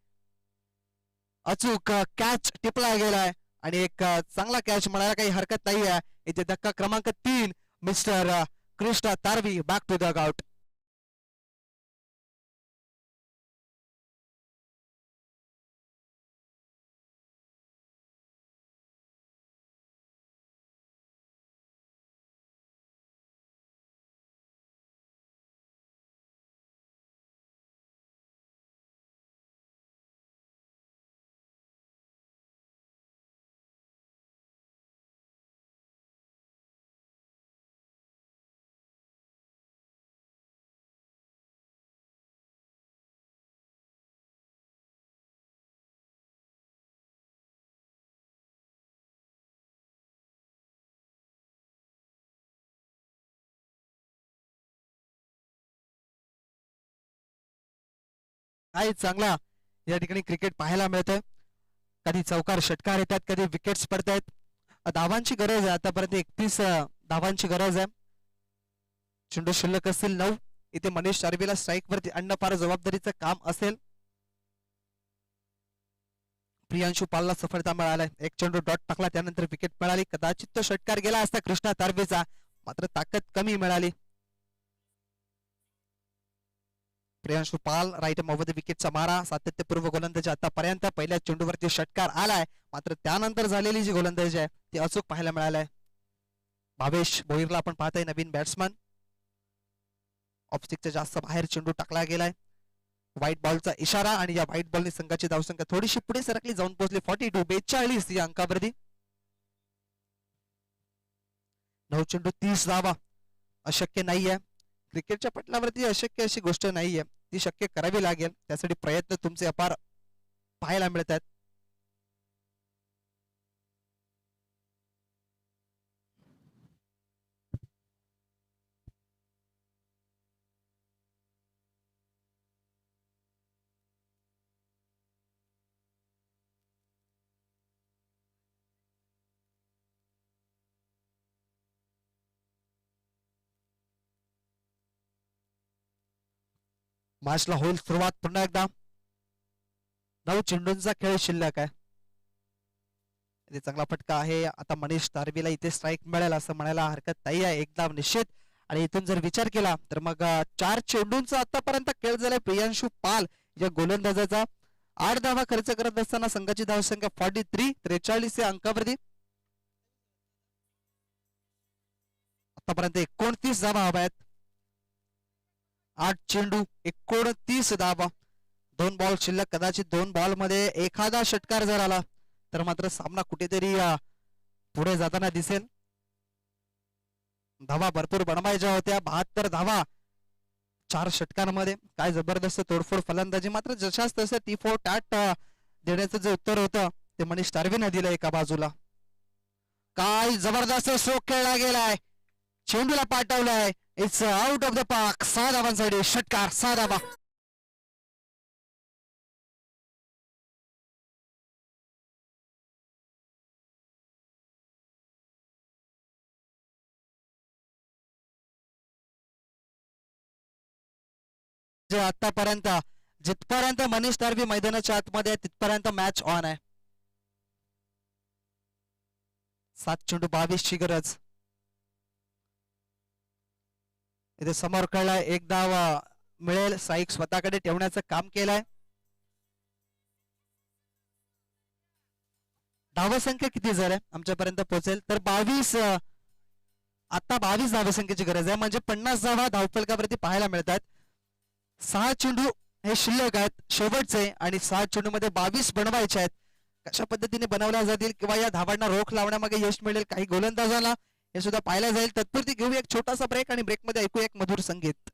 अचूक कॅच टिपला गेलाय आणि एक चांगला कॅच म्हणायला काही हरकत नाही आहे. इथे धक्का क्रमांक 3 mister Krishna Tarvi back to the out. काय चांगला या ठिकाणी क्रिकेट पाहायला मिळतंय. कधी चौकार षटकार येतात, कधी विकेट्स पडतायत. धावांची गरज आहे, आतापर्यंत 31 धावांची गरज आहे. चेंडू शिल्लक असतील 9. इथे मनीष तारवीला स्ट्राईक वरती आणणं फार जबाबदारीचं काम असेल. प्रियांशु पालला सफलता मिळालाय, एक चेंडू डॉट टाकला, त्यानंतर विकेट मिळाली. कदाचित तो षटकार गेला असता कृष्णा तारवीचा, मात्र ताकद कमी मिळाली. प्रियांशु पाल राईट मध्ये विकेटचा मारा, सातत्यपूर्व गोलंदाजी आतापर्यंत. पहिल्या चेंडूवरती षटकार आलाय, मात्र त्यानंतर झालेली जी गोलंदाजी आहे ती अचूक पाहायला मिळालाय. भावेश भोईरला आपण पाहताय, नवीन बॅट्समन. ऑफस्टिकच्या जास्त बाहेर चेंडू टाकला गेलाय, व्हाईट बॉलचा इशारा आणि या व्हाईट बॉलने संघाची धावसंख्या थोडीशी पुढे सरकली, जाऊन पोहोचली 42 या अंकावरती. 9 चेंडू 30 धावा अशक्य नाहीये. क्रिकेटच्या पटलावरती अशक्य अशी गोष्ट नाहीये, ती शक्य करावी लागेल. त्यासाठी प्रयत्न तुमचे अपार पाहायला मिळतात. मॅचला होईल सुरुवात पुन्हा एकदा. 9 चेंडूंचा खेळ शिल्लक आहे. इथे चांगला फटका आहे. आता मनीष तारवीला इथे स्ट्राईक मिळेल असं म्हणायला हरकत नाही आहे, एकदम निश्चित. आणि इथून जर विचार केला तर मग 4 चेंडूंचा आतापर्यंत खेळ झालाय प्रियांशु पाल या गोलंदाजाचा. 8 धावा खर्च करत असताना संघाची धावसंख्या 43 या अंकावरती. आतापर्यंत 29 धावा हव्या आहेत. 8 चेंडू 29 धावा. 2 बॉल शिल्लक. कदाचित 2 बॉल मध्ये एखादा षटकार जर आला तर मात्र सामना कुठेतरी पुढे जाताना दिसेल. धावा भरपूर बनवायच्या होत्या. 72 धावा 4 षटकांमध्ये. काय जबरदस्त तोडफोड फलंदाजी. मात्र जशाच तसं टी4 टॅट देण्याचं जे उत्तर होतं ते मनीष तारवीने दिलं एका बाजूला. काय जबरदस्त स्ट्रोक खेळला गेलाय. चेंडूला पाठवलाय. It's out of the park. 6 धावांसाठी षटकार. 6 धावा. आतापर्यंत जिथपर्यंत मनीष तारवी मैदानाच्या आतमध्ये तिथपर्यंत मॅच ऑन आहे. 7 चेंडू 22 ची गरज. इथे समोर खेळलाय. एक धाव मिळेल. साईक स्वतःकडे ठेवण्याचं काम केलंय. धावसंख्या किती झाल्या आमच्यापर्यंत पोहोचेल तर 22. आता 22 धावसंख्येची गरज आहे. म्हणजे 50 धावा धावफलकावरती पाहायला मिळतात. 6 चेंडू हे शिल्लक आहेत शेवटचे आणि 6 चेंडू मध्ये 22 बनवायचे आहेत. कशा पद्धतीने बनवल्या जातील किंवा या धावांना रोख लावण्यामागे यश मिळेल काही गोलंदाजाला हे सुद्धा पाहायला जाईल. तत्पुरती घेऊ एक छोटासा ब्रेक आणि ब्रेक मध्ये ऐकू एक मधुर संगीत.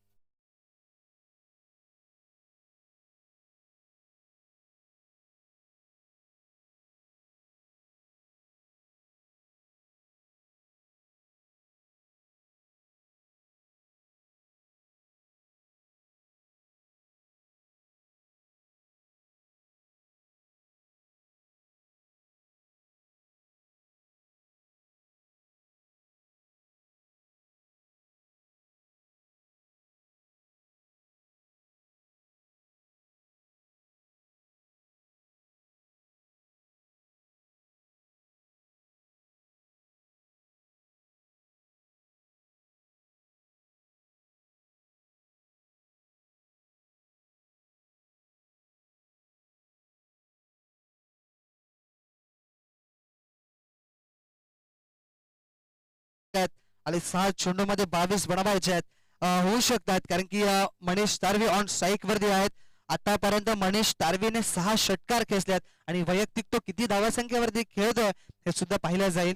आणि 6 चेंडू मध्ये 22 बनवायचे आहेत. होऊ शकतात कारण की मनीष तारवी ऑन स्ट्राईक वरती आहेत. आतापर्यंत मनीष तारवीने 6 षटकार खेचल्यात आणि वैयक्तिक तो किती धावसंख्येवरती खेळतोय हे सुद्धा पाहिलं जाईल.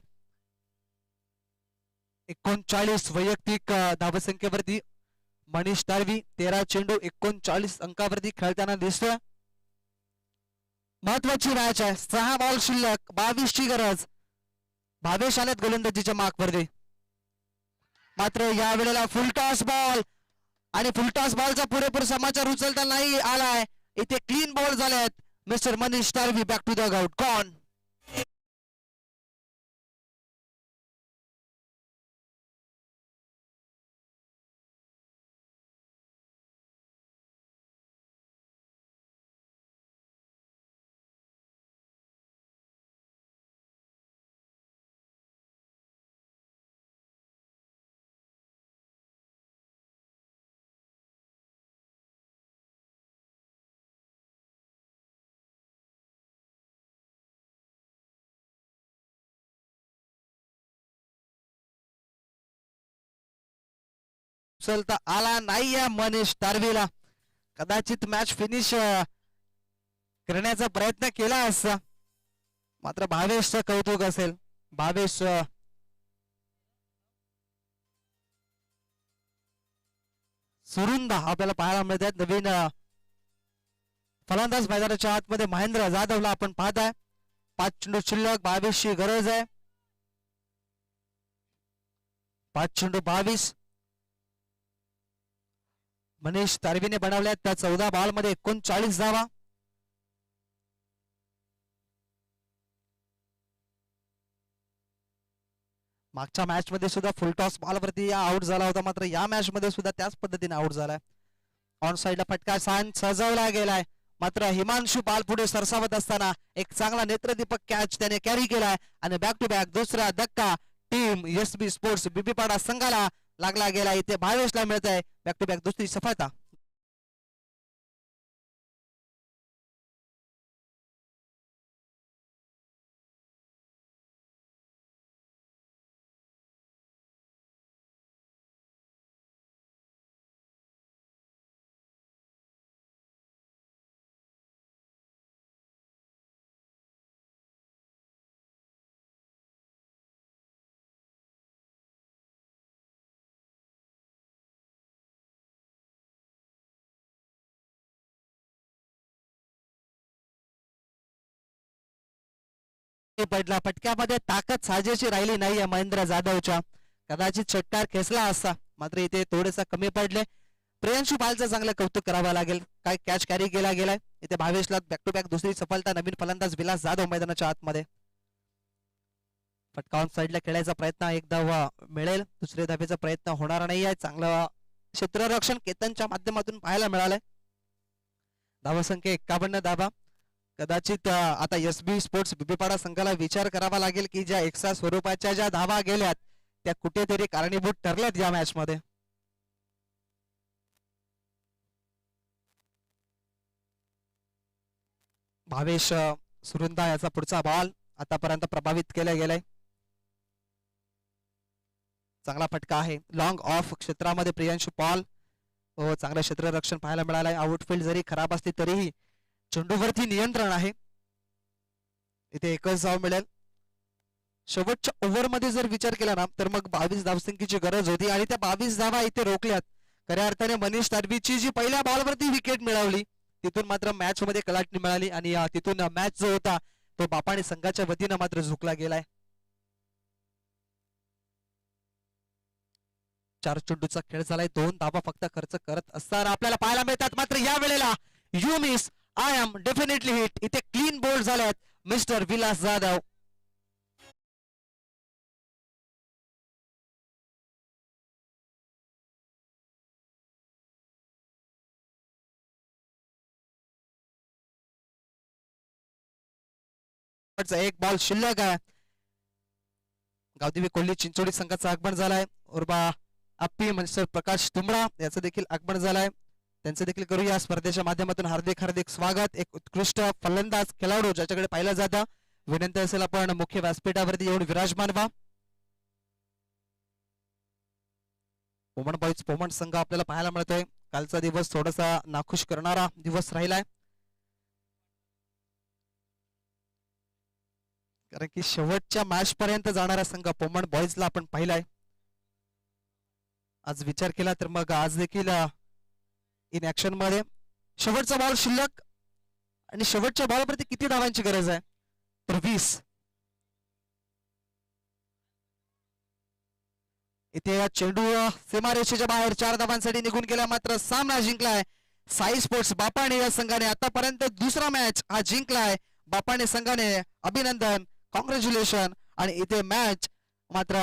39 वैयक्तिक धावसंख्येवरती मनीष तारवी. 13 चेंडू 39 अंकावरती खेळताना दिसतोय. महत्वाची मॅच आहे. 6 बॉल शिल्लक 22 ची गरज. भावेश आलेत गोलंदाजीच्या मार्कवरती. मात्र या वेळेला फुलटॉस बॉल आणि फुलटॉस बॉलचा पुरेपूर समाचार उचलता नाही आलाय. इथे क्लीन बॉल झालेत. Mister Manish Tarvi back to the ground. कॉन उचलता आला नाही मनीष तारवीला. कदाचित मॅच फिनिश करण्याचा प्रयत्न केला असता. मात्र भावेशचं कौतुक असेल. भावेश सुरुंदा आपल्याला पाहायला मिळतात. नवीन फलंदाज मैदानाच्या आतमध्ये महेंद्र जाधवला आपण पाहताय. 5 चेंडू शिल्लक 22 ची गरज आहे. 5 चेंडू 22. मनीष तारवीने बनवल्यात त्या 14 बॉल मध्ये 39 धावा. मागच्या मॅच मध्ये सुद्धा फुलटॉस बॉल वरती आउट झाला होता. मात्र या मॅच मध्ये सुद्धा त्याच पद्धतीने आउट झालाय. ऑन साइडला फटका सजवला गेलाय, मात्र हिमांशु पाल पुढे सरसावत असताना एक चांगला नेत्रदीपक कॅच त्याने कॅरी केलाय आणि बॅक टू बॅक दुसरा धक्का टीम एसबी स्पोर्ट्स बीबीपाडा संघाला लागला गेला. इथे भावेशला मिळत आहे बॅक टू बॅक दुसरी सफलता. पडला फटक्यामध्ये ताकद साजेशी राहिली नाहीये महेंद्र जाधवच्या. कदाचित षटकार खेचला असता, मात्र इथे थोडेसा कमी पडले. प्रियांशु पालचं चांगलं कौतुक करावं लागेल, काय कॅच कॅरी केला गेलाय. इथे भावेशला बॅक टू बॅक दुसरी सफलता. नवीन फलंदाज विलास जाधव मैदानाच्या आतमध्ये. फटका ऑन साइडला खेळायचा प्रयत्न एकदा मिळेल, दुसऱ्या धावेचा प्रयत्न होणार नाहीये. चांगलं क्षेत्ररक्षण केतनच्या माध्यमातून पाहायला मिळालंय. धावसंख्या 51 धावा. कदाचित आता एसबी स्पोर्ट्स बीबीपाडा संघाला विचार करावा लागेल की ज्या एकसा स्वरूपाच्या ज्या धावा गेल्यात त्या कुठेतरी कारणीभूत ठरल्यात या मॅच मध्ये. भावेश सुरुंदा याचा पुढचा बॉल आतापर्यंत प्रभावित केला गेलाय. चांगला फटका आहे लॉंग ऑफ क्षेत्रामध्ये. प्रियांशु पॉल हो, चांगलं क्षेत्ररक्षण पाहायला मिळालंय. आउटफील्ड जरी खराब असली तरीही चेंडूवरती नियंत्रण आहे. इथे एकच धाव मिळेल. शेवटच्या ओव्हर मध्ये जर विचार केला ना तर मग 22 धावसंख्येची गरज होती आणि त्या 22 धावा इथे रोखल्यात. खऱ्या अर्थाने मनीष ताडवीची जी पहिल्या बॉलवरती विकेट मिळवली तिथून मात्र मॅच मध्ये कलाटणी मिळाली आणि तिथून मॅच जो होता तो बापाणी संघाच्या वतीनं मात्र झुकला गेलाय. 4 चेंडूचा खेळ झालाय. 2 धावा फक्त खर्च करत असताना आपल्याला पाहायला मिळतात. मात्र या वेळेला you miss I am definitely hit. इथे क्लीन बोल्ड झाल्यात मिस्टर विलास जाधव. एक बॉल शिल्लक आहे. गावदेवी कोल्ही चिंचोली संघाचं आगमन झालंय. उर्बा अप्पी म्हणजे प्रकाश तुंबडा याचं देखील आगमन झालंय. त्यांचं देखील करूया स्पर्धेच्या माध्यमातून हार्दिक हार्दिक स्वागत. एक उत्कृष्ट फलंदाज खेळाडू ज्याच्याकडे पाहिलं जातं, विनंती असेल आपण मुख्य व्यासपीठावरती येऊन विराजमान व्हा. पोमण बॉईज पोमण संघ आपल्याला पाहायला मिळतोय. कालचा दिवस थोडासा नाखुश करणारा दिवस राहिलाय, कारण की शेवटच्या मॅच पर्यंत जाणारा संघ पोमण बॉईजला आपण पाहिलाय. आज विचार केला तर मग आज देखील इन ऍक्शन मध्ये शेवटचा बॉल शिल्लक आणि शेवटच्या बॉलवरती किती धावांची गरज आहे तर 20. इथे चेंडू सीमारेषेच्या बाहेर 4 धावांसाठी निघून गेला, मात्र सामना जिंकलाय साई स्पोर्ट्स बापाणे या संघाने. आतापर्यंत दुसरा मॅच हा जिंकलाय बापाणे संघाने. अभिनंदन, कॉंग्रॅच्युलेशन. आणि इथे मॅच मात्र